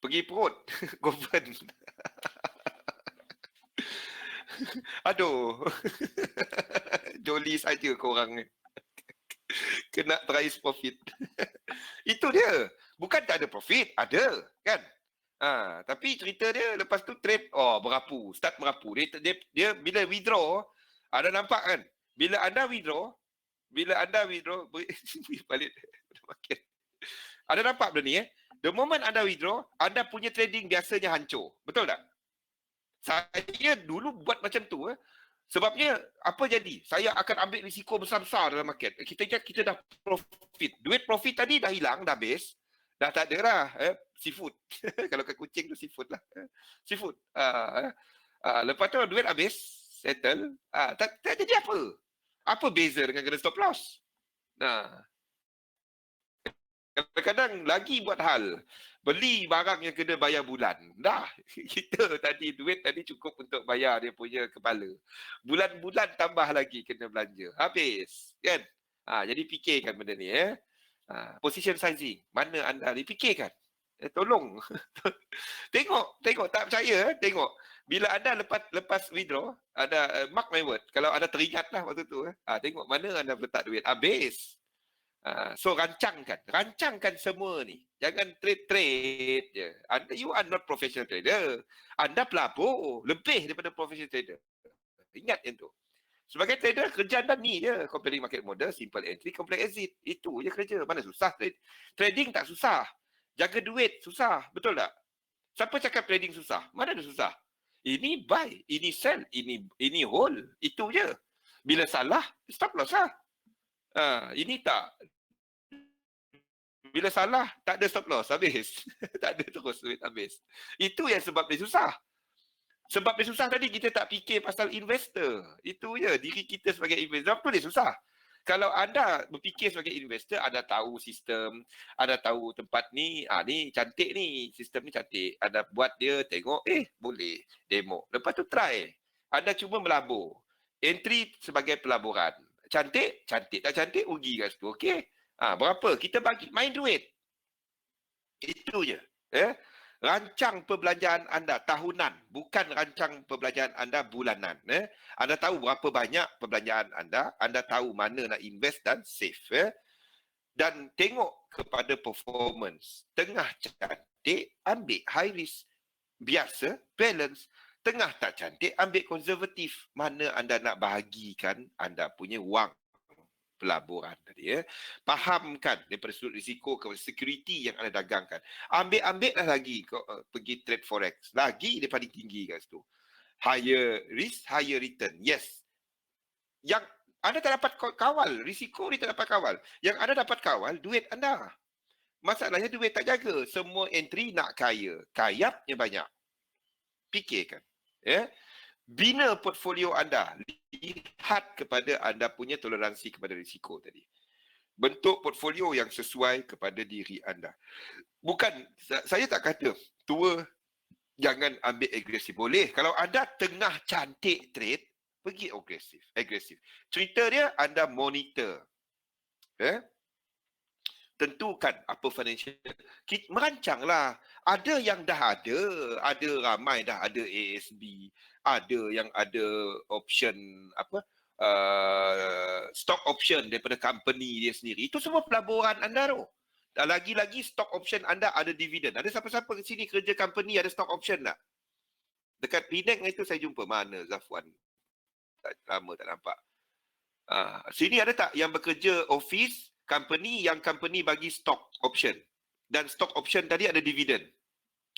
Pergi perut. Govern. Aduh. Joli saja korang ni. Kena price profit. Itu dia. Bukan tak ada profit. Ada. Kan? Tapi cerita dia lepas tu trade berapu. Start merapu. Dia bila withdraw, anda nampak kan? Bila anda withdraw balik market. Anda nampak benda ni The moment anda withdraw, anda punya trading biasanya hancur. Betul tak? Saya dulu buat macam tu. Sebabnya, apa jadi? Saya akan ambil risiko besar-besar dalam market. Kita dah profit. Duit profit tadi dah hilang, dah habis. Dah tak ada lah. Seafood. Kalau kat kucing tu seafood lah. Seafood. Lepas tu duit habis, settle. Tak jadi apa? Apa beza dengan kena stop loss? Kadang-kadang lagi buat hal. Beli barang yang kena bayar bulan. Dah. Kita tadi, duit tadi cukup untuk bayar dia punya kepala. Bulan-bulan tambah lagi kena belanja. Habis. Kan? Jadi fikirkan benda ni. Position sizing. Mana anda ni? Fikirkan. Tolong. Tengok. Tak percaya. Tengok. Bila anda lepas withdraw, ada mark my word. Kalau anda teringat lah waktu tu. Tengok mana anda letak duit. Habis. So rancangkan semua ni. Jangan trade je. You are not professional trader. Anda pelabur lebih daripada professional trader. Ingat yang tu. Sebagai trader, kerja anda ni je. Comparing market model, simple entry, complex exit. Itu je kerja. Mana susah trade. Trading tak susah. Jaga duit susah. Betul tak? Siapa cakap trading susah? Mana ada susah? Ini buy, ini sell, ini hold. Itu je. Bila salah, stop loss lah. Ini tak. Bila salah, tak ada stop loss, habis. Tak ada terus duit habis. Itu yang sebab dia susah. Sebab dia susah tadi, kita tak fikir pasal investor. Itu je, diri kita sebagai investor. Apa dia susah? Kalau anda berfikir sebagai investor, anda tahu sistem, anda tahu tempat ni, ni cantik ni, sistem ni cantik. Anda buat dia, tengok, boleh, demo. Lepas tu try. Anda cuma melabur. Entry sebagai pelaburan. Cantik, tak cantik, rugi kat situ. Okey. Berapa? Kita bagi main duit. Itu je. Rancang perbelanjaan anda tahunan, bukan rancang perbelanjaan anda bulanan. Anda tahu berapa banyak perbelanjaan anda tahu mana nak invest dan save. Dan tengok kepada performance. Tengah cantik, ambil high risk. Biasa, balance. Tengah tak cantik, ambil konservatif. Mana anda nak bahagikan anda punya wang pelaburan tadi. Fahamkan daripada sudut risiko kepada security yang anda dagangkan. Ambil lah lagi pergi trade forex. Lagi dia paling tinggi kat situ. Higher risk, higher return. Yes. Yang anda tak dapat kawal. Risiko ni tak dapat kawal. Yang anda dapat kawal, duit anda. Masalahnya duit tak jaga. Semua entry nak kaya. Kayapnya banyak. Fikirkan. Bina portfolio anda. Lihat kepada anda punya toleransi kepada risiko tadi. Bentuk portfolio yang sesuai kepada diri anda. Bukan, saya tak kata tua jangan ambil agresif. Boleh. Kalau anda tengah cantik trade, pergi agresif. Cerita dia anda monitor. Tentukan apa financial. Merancanglah. Ada yang dah ada ramai dah ada ASB, ada yang ada option stock option daripada company dia sendiri. Itu semua pelaburan anda tu. Dan lagi-lagi stock option anda ada dividen. Ada siapa-siapa ke sini kerja company ada stock option tak? Dekat Penang itu saya jumpa. Mana Zafwan? Lama tak nampak. Sini ada tak yang bekerja office, company yang company bagi stock option? Dan stock option tadi ada dividen.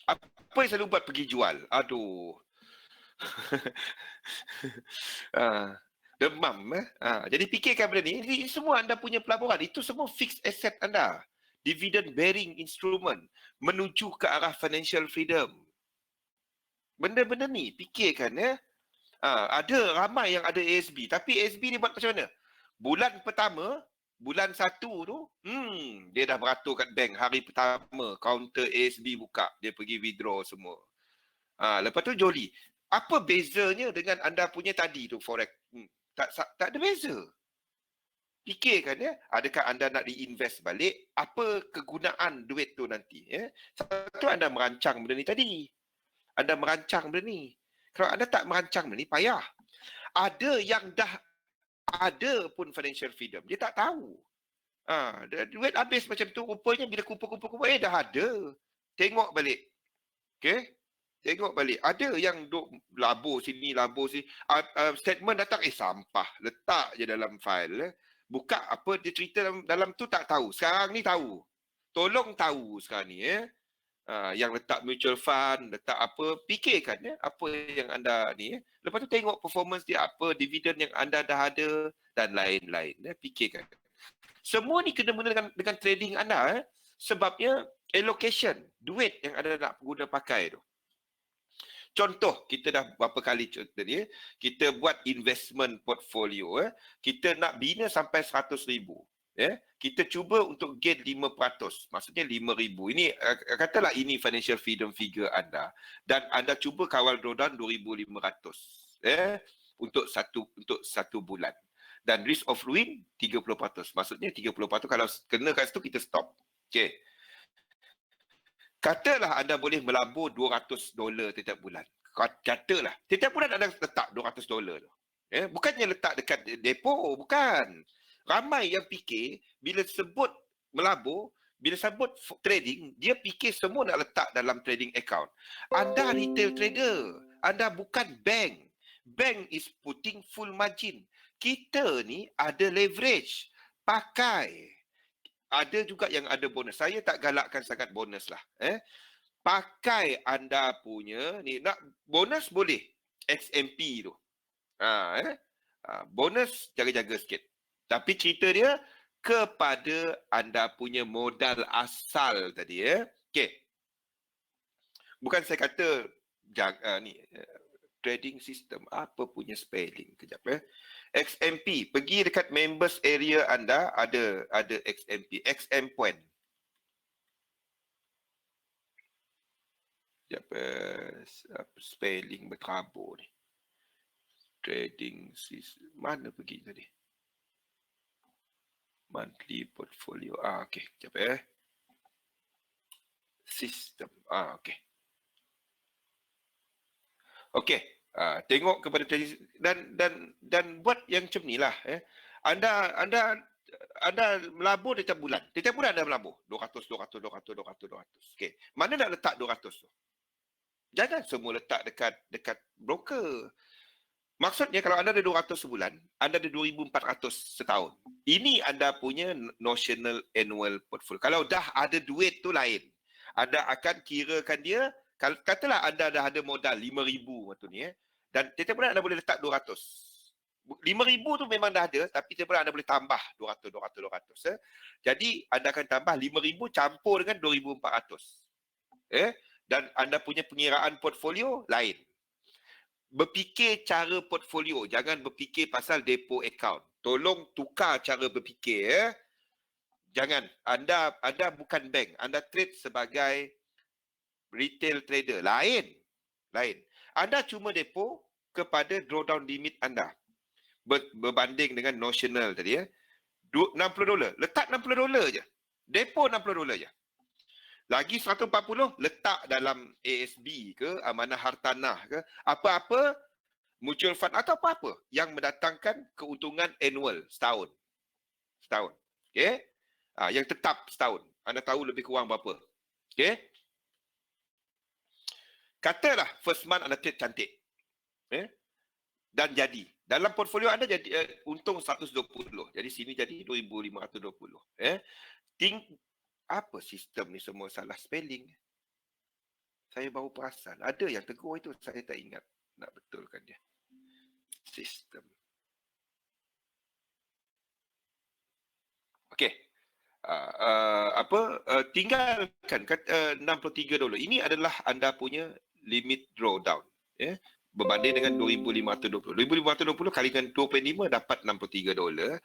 Apa yang selalu buat pergi jual? Aduh. Demam. Jadi fikirkan benda ni. Ini semua anda punya pelaburan. Itu semua fixed asset anda. Dividend bearing instrument. Menuju ke arah financial freedom. Benda-benda ni fikirkan ya. Ada ramai yang ada ASB. Tapi ASB ni buat macam mana? Bulan pertama, bulan 1 tu, dia dah beratur kat bank. Hari pertama, counter ASB buka. Dia pergi withdraw semua. Lepas tu Joli. Apa bezanya dengan anda punya tadi tu, Forex? Tak ada beza. Fikirkan ya, adakah anda nak reinvest balik? Apa kegunaan duit tu nanti? Ya? Satu, anda merancang benda ni tadi. Anda merancang benda ni. Kalau anda tak merancang benda ni, payah. Ada yang dah ada pun financial freedom. Dia tak tahu. Duit habis macam tu, rupanya bila kumpul-kumpul, dah ada. Tengok balik. Okay? Tengok balik. Ada yang duk labur sini. Statement datang, sampah. Letak je dalam file. Buka apa dia cerita dalam tu tak tahu. Sekarang ni tahu. Tolong tahu sekarang ni. Yang letak mutual fund, letak apa, fikirkan apa yang anda ni. Lepas tu tengok performance dia apa, dividen yang anda dah ada dan lain-lain. Fikirkan. Semua ni kena mengena dengan trading anda. Sebabnya allocation, duit yang anda nak guna pakai tu. Contoh, kita dah berapa kali contoh ni, kita buat investment portfolio, kita nak bina sampai 100,000. Kita cuba untuk gain 5%, maksudnya 5,000. Ini, katalah ini financial freedom figure anda, dan anda cuba kawal drawdown 2,500 untuk satu bulan. Dan risk of ruin 30%, maksudnya 30%, kalau kena kat situ kita stop. Okay. Katalah anda boleh melabur $200 setiap bulan. Katalah. Setiap bulan anda letak $200 tu. Bukannya letak dekat depo, bukan. Ramai yang fikir, bila sebut melabur, bila sebut trading, dia fikir semua nak letak dalam trading account. Anda retail trader. Anda bukan bank. Bank is putting full margin. Kita ni ada leverage. Pakai. Ada juga yang ada bonus. Saya tak galakkan sangat bonus lah. Pakai anda punya ni, nak bonus boleh. XMP tu. Bonus jaga-jaga sikit. Tapi cerita dia kepada anda punya modal asal tadi. Okey. Bukan saya kata trading system apa punya spelling kejap XMP, pergi dekat members area anda, ada XMP, XM point. Spelling berterabur ni. Trading system, mana pergi tadi? Monthly portfolio. Okey, sekejap System. Okey. Okey. Tengok kepada dan buat yang macam ni lah. Anda melabur setiap bulan. Setiap bulan anda melabur 200. Okey. Mana nak letak 200 tu? Jangan semua letak dekat broker. Maksudnya kalau anda ada 200 sebulan, anda ada 2,400 setahun. Ini anda punya notional annual portfolio. Kalau dah ada duit tu lain. Anda akan kirakan dia, katalah anda dah ada modal 5,000 waktu ni. Dan setiap bulan anda boleh letak 200. 5,000 tu memang dah ada, tapi setiap bulan anda boleh tambah 200. Jadi anda akan tambah 5,000 campur dengan 2,400. Dan anda punya pengiraan portfolio lain. Berfikir cara portfolio, jangan berfikir pasal depo account. Tolong tukar cara berfikir. Jangan, anda bukan bank, anda trade sebagai retail trader. Lain. Anda cuma depo, kepada drawdown limit anda. Berbanding dengan notional tadi ya. $60. Letak $60 je. Depo $60 je. Lagi 140 letak dalam ASB ke, amanah hartanah ke, apa-apa mutual fund atau apa-apa yang mendatangkan keuntungan annual setahun. Setahun. Okey? Yang tetap setahun. Anda tahu lebih kurang berapa. Okey? Katalah first month anda trade cantik. Dan jadi. Dalam portfolio anda jadi untung 120. Jadi sini jadi 2,520. Apa sistem ni semua salah spelling? Saya baru perasan. Ada yang tegur itu, saya tak ingat nak betulkan dia. Sistem. Okey. Tinggalkan $63. Ini adalah anda punya limit drawdown. Berbanding dengan 2,520. 2,520 kali dengan 2.5 dapat $63.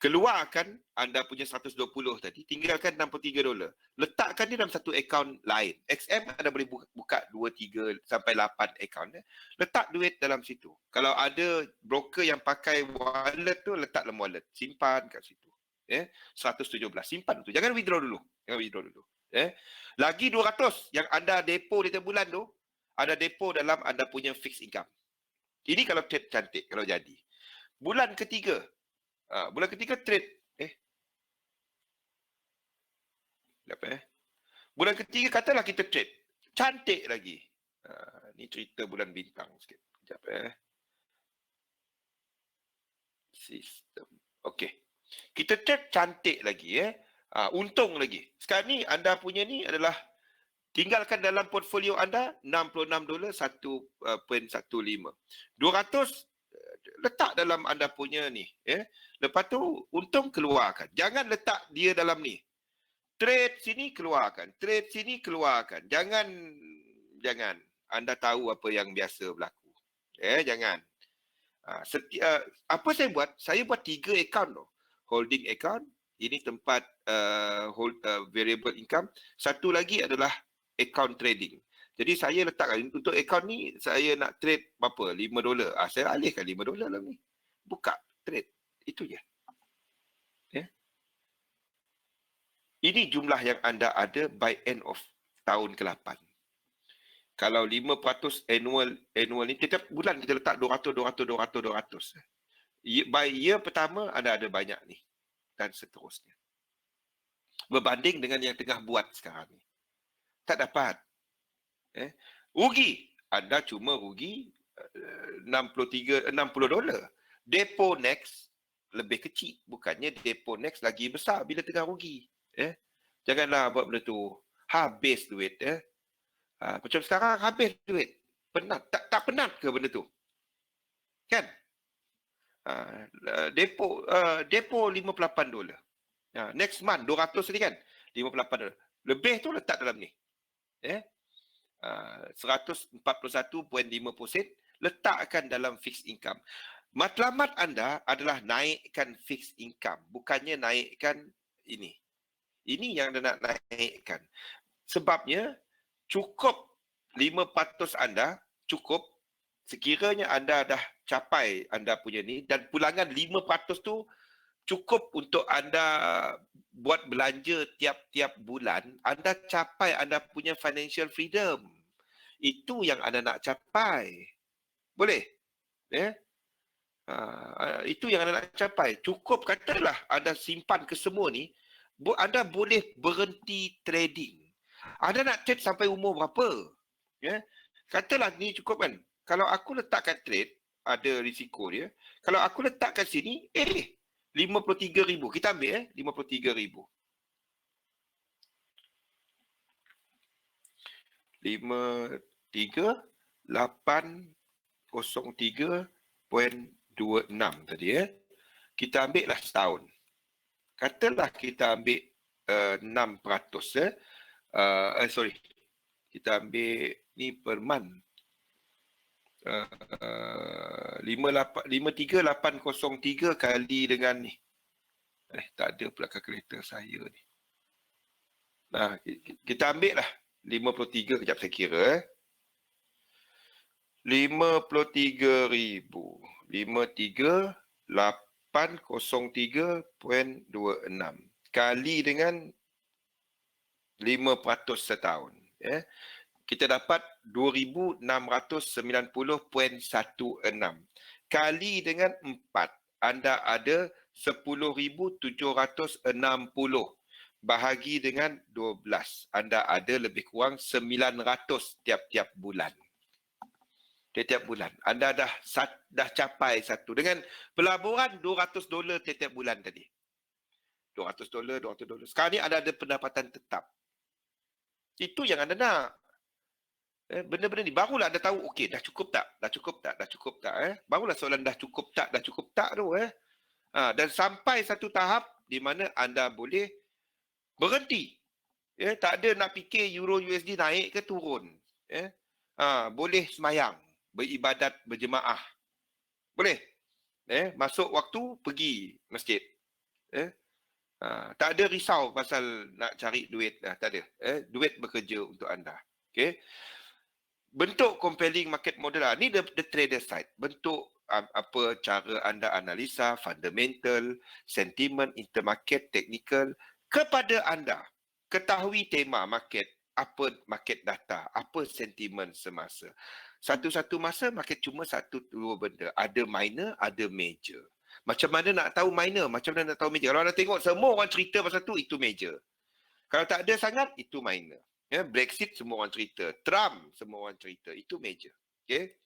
Keluarkan anda punya 120 tadi, tinggalkan $63. Letakkan dia dalam satu akaun lain. XM anda boleh buka 2, 3 sampai 8 akaun. Letak duit dalam situ. Kalau ada broker yang pakai wallet tu, letak dalam wallet. Simpan kat situ. 117. Simpan tu. Jangan withdraw dulu. Lagi 200 yang anda depo di bulan tu, ada depo dalam anda punya fixed income. Ini kalau trade cantik, kalau jadi. Bulan ketiga trade. Bulan ketiga katalah kita trade. Cantik lagi. Ni cerita bulan bintang sikit. Sekejap Sistem. Okey. Kita trade cantik lagi untung lagi. Sekarang ni anda punya ni adalah tinggalkan dalam portfolio anda $66 1.15. 200 letak dalam anda punya ni. Lepas tu untung keluarkan. Jangan letak dia dalam ni. Trade sini keluarkan. Trade sini keluarkan. Jangan anda tahu apa yang biasa berlaku. Jangan. Apa saya buat? Saya buat 3 akaun tu. Holding account, ini tempat variable income. Satu lagi adalah account trading. Jadi saya letakkan untuk akaun ni saya nak trade berapa? $5. Saya alihkan $5 dalam ni. Buka trade. Itu je. Ini jumlah yang anda ada by end of tahun ke-8. Kalau 5% annual ni, setiap bulan kita letak 200. By year pertama anda ada banyak ni. Dan seterusnya. Berbanding dengan yang tengah buat sekarang ni. Tak dapat. Rugi. Anda cuma rugi $60. Depo next lebih kecil. Bukannya depo next lagi besar bila tengah rugi. Janganlah buat benda tu. Habis duit. Macam sekarang habis duit. Penat. Tak penat ke benda tu? Kan? Depo $58. Next month 200 tadi kan? $58. Lebih tu letak dalam ni. 141.5% letakkan dalam fixed income. Matlamat anda adalah naikkan fixed income, bukannya naikkan ini. Ini yang anda nak naikkan. Sebabnya cukup 5% anda cukup sekiranya anda dah capai anda punya ni, dan pulangan 5% tu cukup untuk anda buat belanja tiap-tiap bulan, anda capai anda punya financial freedom. Itu yang anda nak capai. Boleh? Itu yang anda nak capai. Cukup katalah anda simpan ke semua ni, anda boleh berhenti trading. Anda nak trade sampai umur berapa? Katalah ni cukup kan. Kalau aku letakkan trade, ada risiko dia. Kalau aku letakkan sini, 53,000. Kita ambil 53,000. 53,803.26 tadi Kita ambil lah setahun. Katalah kita ambil 6%. Sorry. Kita ambil ni per month. 53,803 kali dengan ni. Tak ada pula kalkulator saya ni. Kita ambil lah 53, kejap saya kira. 53,000. 53,803.26 kali dengan 5% setahun. Kita dapat 2,690.16 kali dengan 4. Anda ada 10,760 bahagi dengan 12. Anda ada lebih kurang 900 tiap-tiap bulan. Tiap-tiap bulan. Anda dah capai satu. Dengan pelaburan $200 tiap-tiap bulan tadi. $200. Sekarang ni anda ada pendapatan tetap. Itu yang anda nak. Benda-benda ni barulah anda tahu, okey, dah cukup tak? Barulah soalan dah cukup tak tu. Dan sampai satu tahap di mana anda boleh berhenti. Tak ada nak fikir euro USD naik ke turun. Boleh semayang, beribadat berjemaah. Boleh. Masuk waktu pergi masjid. Tak ada risau pasal nak cari duit. Tak ada. Duit bekerja untuk anda. Okay. Bentuk compelling market model ni the trader side. Bentuk apa cara anda analisa, fundamental, sentiment, intermarket, technical kepada anda. Ketahui tema market, apa market data, apa sentiment semasa. Satu-satu masa market cuma satu dua benda. Ada minor, ada major. Macam mana nak tahu minor, macam mana nak tahu major. Kalau anda tengok semua orang cerita pasal tu, itu major. Kalau tak ada sangat, itu minor. Brexit semua orang cerita. Trump semua orang cerita. Itu major. Okay?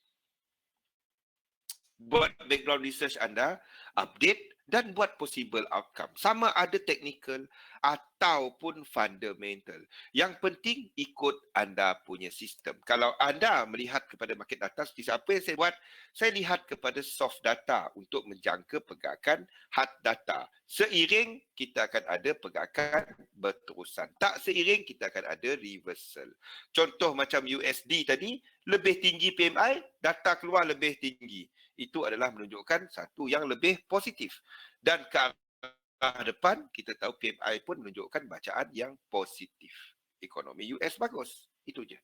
Buat background research anda, update dan buat possible outcome. Sama ada technical ataupun fundamental. Yang penting ikut anda punya sistem. Kalau anda melihat kepada market data, seperti apa yang saya buat, saya lihat kepada soft data untuk menjangka pergerakan hard data. Seiring kita akan ada pergerakan berterusan. Tak seiring kita akan ada reversal. Contoh macam USD tadi, lebih tinggi PMI, data keluar lebih tinggi. Itu adalah menunjukkan satu yang lebih positif. Dan ke arah depan, kita tahu PMI pun menunjukkan bacaan yang positif. Ekonomi US bagus. Itu je.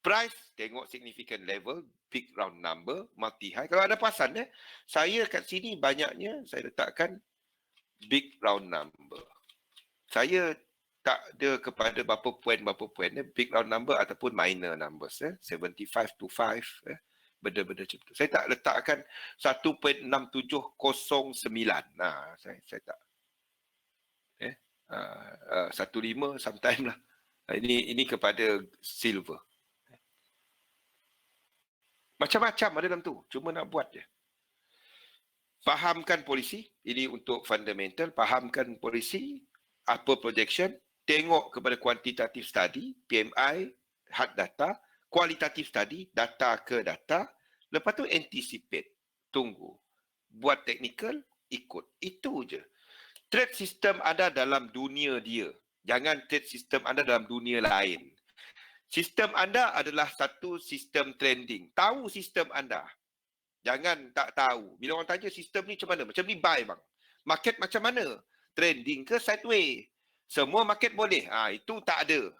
Price, tengok significant level, big round number, multi-high. Kalau ada perasan, saya kat sini banyaknya saya letakkan big round number. Saya tak ada kepada berapa poin, big round number ataupun minor numbers. 75 to 5, benda-benda macam tu. Saya tak letakkan 1.6709. Saya tak. 15 sometime lah. Ini kepada silver. Macam-macam ada dalam tu. Cuma nak buat je. Fahamkan polisi. Ini untuk fundamental. Fahamkan polisi. Apa projection. Tengok kepada quantitative study. PMI. Hard data. Kualitatif study, data ke data. Lepas tu anticipate. Tunggu. Buat technical, ikut. Itu je. Trade system anda dalam dunia dia. Jangan trade system anda dalam dunia lain. Sistem anda adalah satu sistem trending. Tahu sistem anda. Jangan tak tahu. Bila orang tanya sistem ni macam mana? Macam ni buy bang. Market macam mana? Trending ke sideways? Semua market boleh. Itu tak ada.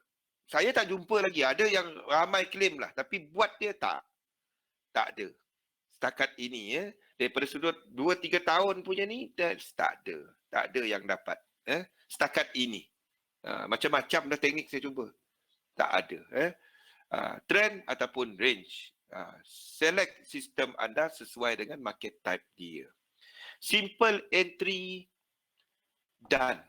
Saya tak jumpa lagi. Ada yang ramai claim lah. Tapi buat dia tak. Tak ada. Setakat ini daripada sudut 2-3 tahun punya ni, tak ada. Tak ada yang dapat. Setakat ini. Macam-macam dah teknik saya cuba. Tak ada. Trend ataupun range. Select sistem anda sesuai dengan market type dia. Simple entry dan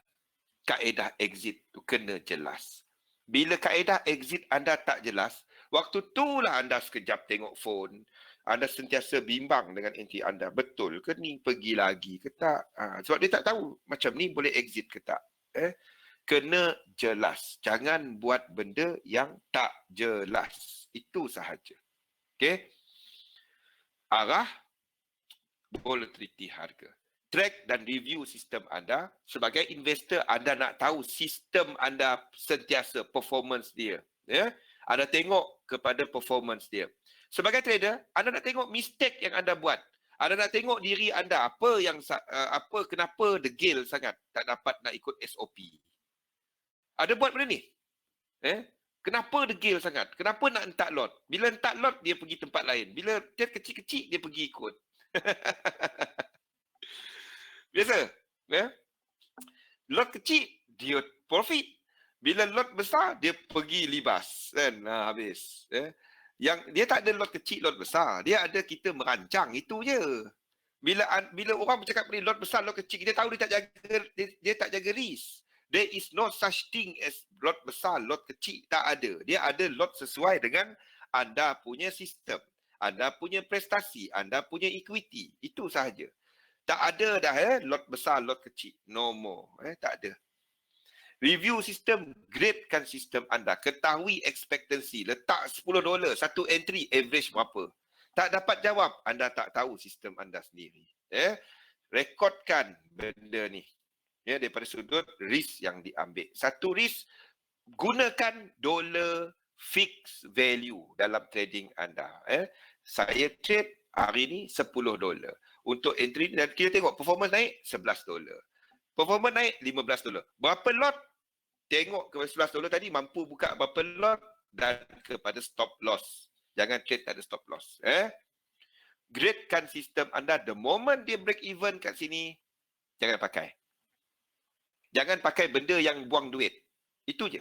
kaedah exit tu kena jelas. Bila kaedah exit anda tak jelas, waktu itulah anda sekejap tengok phone, anda sentiasa bimbang dengan entry anda. Betul ke ni pergi lagi ke tak? Sebab dia tak tahu macam ni boleh exit ke tak. Kena jelas. Jangan buat benda yang tak jelas. Itu sahaja. Okay? Arah, volatility harga. Track dan review sistem anda. Sebagai investor, anda nak tahu sistem anda sentiasa, performance dia. Anda tengok kepada performance dia. Sebagai trader, anda nak tengok mistake yang anda buat. Anda nak tengok diri anda, kenapa degil sangat tak dapat nak ikut SOP. Ada buat benda ni? Kenapa degil sangat? Kenapa nak hentak lot? Bila hentak lot, dia pergi tempat lain. Bila dia kecil-kecil, dia pergi ikut. Biasa. Ya? Lot kecil, dia profit. Bila lot besar, dia pergi libas. Kan? Habis. Ya? Yang dia tak ada lot kecil, lot besar. Dia ada kita merancang. Itu je. Bila orang bercakap ni lot besar, lot kecil, kita tahu dia tak jaga risk. There is no such thing as lot besar, lot kecil. Tak ada. Dia ada lot sesuai dengan anda punya sistem, anda punya prestasi, anda punya equity. Itu sahaja. Tak ada dah lot besar, lot kecil. No more. Tak ada. Review sistem, gradekan sistem anda. Ketahui expectancy. Letak $10, satu entry, average berapa. Tak dapat jawab, anda tak tahu sistem anda sendiri. Rekodkan benda ni. Daripada sudut risk yang diambil. Satu risk, gunakan dollar fixed value dalam trading anda. Saya trade hari ni $10. Untuk entry, dan kita tengok performance naik $11. Performance naik $15. Berapa lot? Tengok kepada $11 tadi mampu buka berapa lot dan kepada stop loss. Jangan trade tak ada stop loss. Gradekan sistem anda. The moment dia break even kat sini, jangan pakai. Jangan pakai benda yang buang duit. Itu je.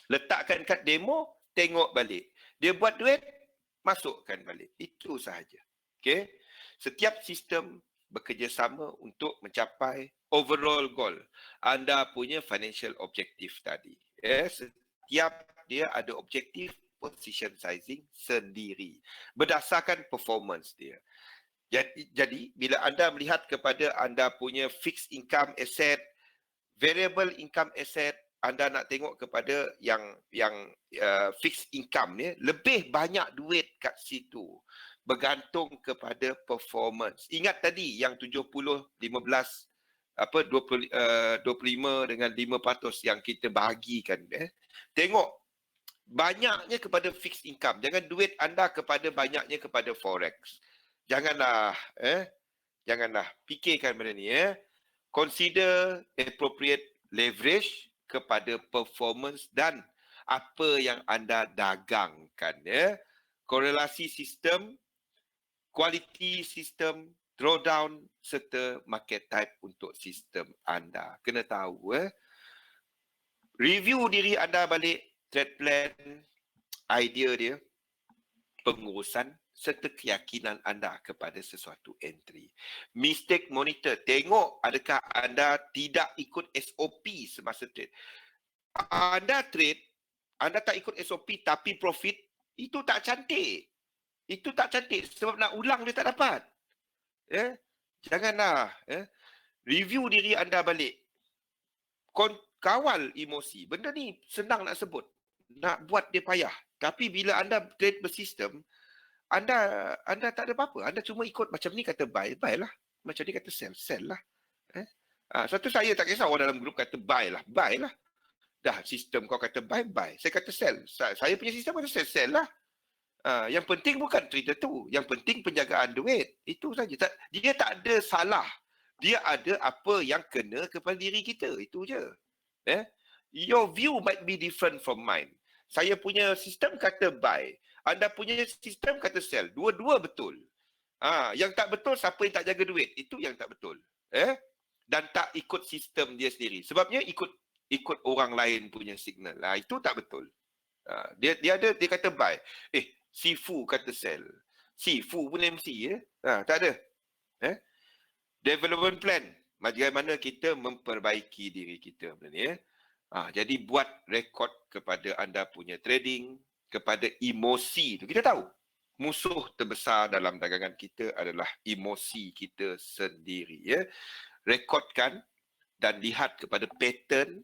Letakkan kat demo, tengok balik. Dia buat duit, masukkan balik. Itu sahaja. Okay? Setiap sistem bekerjasama untuk mencapai overall goal. Anda punya financial objective tadi. Setiap dia ada objektif position sizing sendiri. Berdasarkan performance dia. Jadi, bila anda melihat kepada anda punya fixed income asset, variable income asset, anda nak tengok kepada yang fixed income ni, lebih banyak duit kat situ. Bergantung kepada performance. Ingat tadi yang 70, 15, 25 dengan 5% yang kita bahagikan. Tengok, banyaknya kepada fixed income. Jangan duit anda kepada banyaknya kepada forex. Janganlah. Janganlah. Fikirkan benda ni. Consider appropriate leverage kepada performance dan apa yang anda dagangkan. Korelasi sistem, quality sistem, drawdown serta market type untuk sistem anda. Kena tahu. Review diri anda balik, trade plan, idea dia, pengurusan serta keyakinan anda kepada sesuatu entry. Mistake monitor. Tengok adakah anda tidak ikut SOP semasa trade. Anda trade, anda tak ikut SOP tapi profit, itu tak cantik. Itu tak cantik sebab nak ulang dia tak dapat. Janganlah. Review diri anda balik. Kawal emosi. Benda ni senang nak sebut. Nak buat dia payah. Tapi bila anda trade bersistem, anda tak ada apa-apa. Anda cuma ikut macam ni kata buy, buy lah. Macam ni kata sell, sell lah. Satu saya tak kisah orang dalam grup kata buy lah. Dah sistem kau kata buy, buy. Saya kata sell. Saya punya sistem kata sell, sell lah. Yang penting bukan cerita tu. Yang penting penjagaan duit. Itu saja. Dia tak ada salah. Dia ada apa yang kena kepada diri kita. Itu je. Your view might be different from mine. Saya punya sistem kata buy. Anda punya sistem kata sell. Dua-dua betul. Yang tak betul siapa yang tak jaga duit. Itu yang tak betul. Dan tak ikut sistem dia sendiri. Sebabnya ikut orang lain punya signal. Itu tak betul. Dia kata buy. Sifu kata sell. Sifu pun MC tak ada. Development plan. Bagaimana kita memperbaiki diri kita benda ni. Jadi buat rekod kepada anda punya trading, kepada emosi tu. Kita tahu musuh terbesar dalam dagangan kita adalah emosi kita sendiri. Rekodkan dan lihat kepada pattern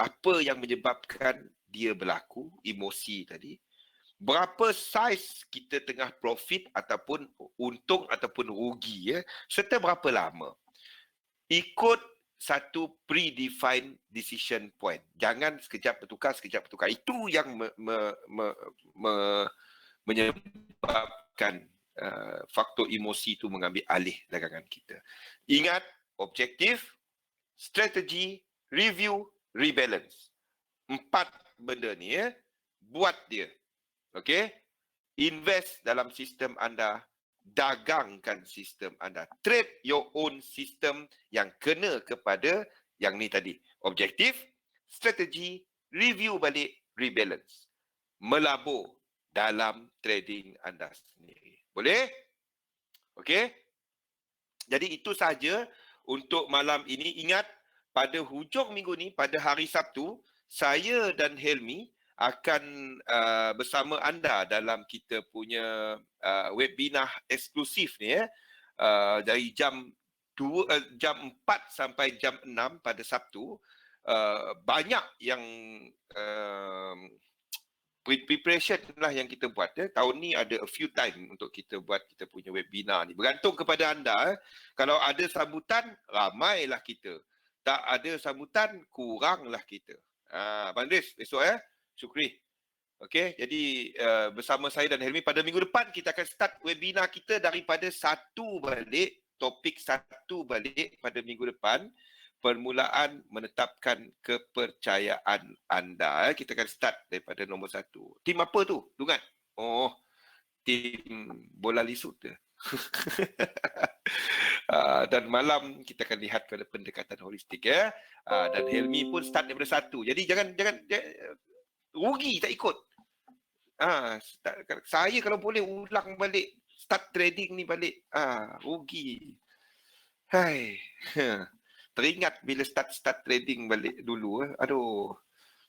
apa yang menyebabkan dia berlaku, emosi tadi. Berapa saiz kita tengah profit ataupun untung ataupun rugi, serta berapa lama. Ikut satu predefined decision point. Jangan sekejap bertukar. Itu yang menyebabkan faktor emosi itu mengambil alih dagangan kita. Ingat, objektif, strategi, review, rebalance. 4 benda ni, buat dia. Okey? Invest dalam sistem anda, dagangkan sistem anda. Trade your own system yang kena kepada yang ni tadi. Objektif, strategi, review balik, rebalance. Melabur dalam trading anda sendiri. Boleh? Okey? Jadi itu sahaja untuk malam ini. Ingat, pada hujung minggu ni, pada hari Sabtu, saya dan Helmi akan bersama anda dalam kita punya webinar eksklusif ni, dari jam 4 sampai jam 6 pada Sabtu. Banyak yang preparation lah yang kita buat. Tahun ni ada a few time untuk kita buat kita punya webinar ni. Bergantung kepada anda. Kalau ada sambutan, ramailah kita. Tak ada sambutan, kuranglah kita. Abang Idris, besok Syukri. Okey, jadi bersama saya dan Helmi pada minggu depan kita akan start webinar kita daripada topik satu balik pada minggu depan. Permulaan menetapkan kepercayaan anda. Kita akan start daripada nombor 1. Tim apa tu? Dungat? Oh, tim bola lisut tu. Dan malam kita akan lihat kepada pendekatan holistik dan Helmi pun start daripada 1. Jadi jangan rugi tak ikut. Saya kalau boleh ulang balik start trading ni balik, rugi. Hai. Teringat bila start trading balik dulu. Aduh,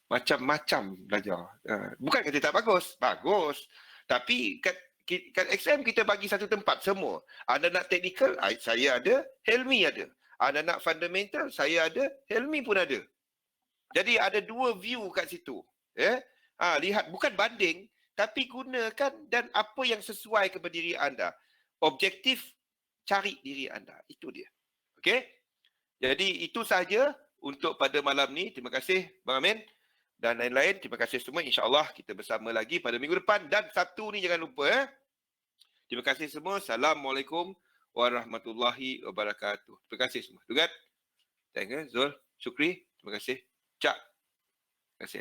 macam-macam belajar. Bukan kata tak bagus. Bagus. Tapi kat XM kita bagi satu tempat semua. Anda nak technical, saya ada, Helmi ada. Anda nak fundamental, saya ada, Helmi pun ada. Jadi ada 2 view kat situ. Lihat, bukan banding, tapi gunakan dan apa yang sesuai kepada diri anda. Objektif, cari diri anda. Itu dia. Okey? Jadi itu sahaja untuk pada malam ni. Terima kasih Bang Amin dan lain-lain. Terima kasih semua. InsyaAllah kita bersama lagi pada minggu depan. Dan Sabtu ni jangan lupa. Terima kasih semua. Assalamualaikum warahmatullahi wabarakatuh. Terima kasih semua. Dengar? Thank you. Zul, Syukri. Terima kasih. Cak. Terima kasih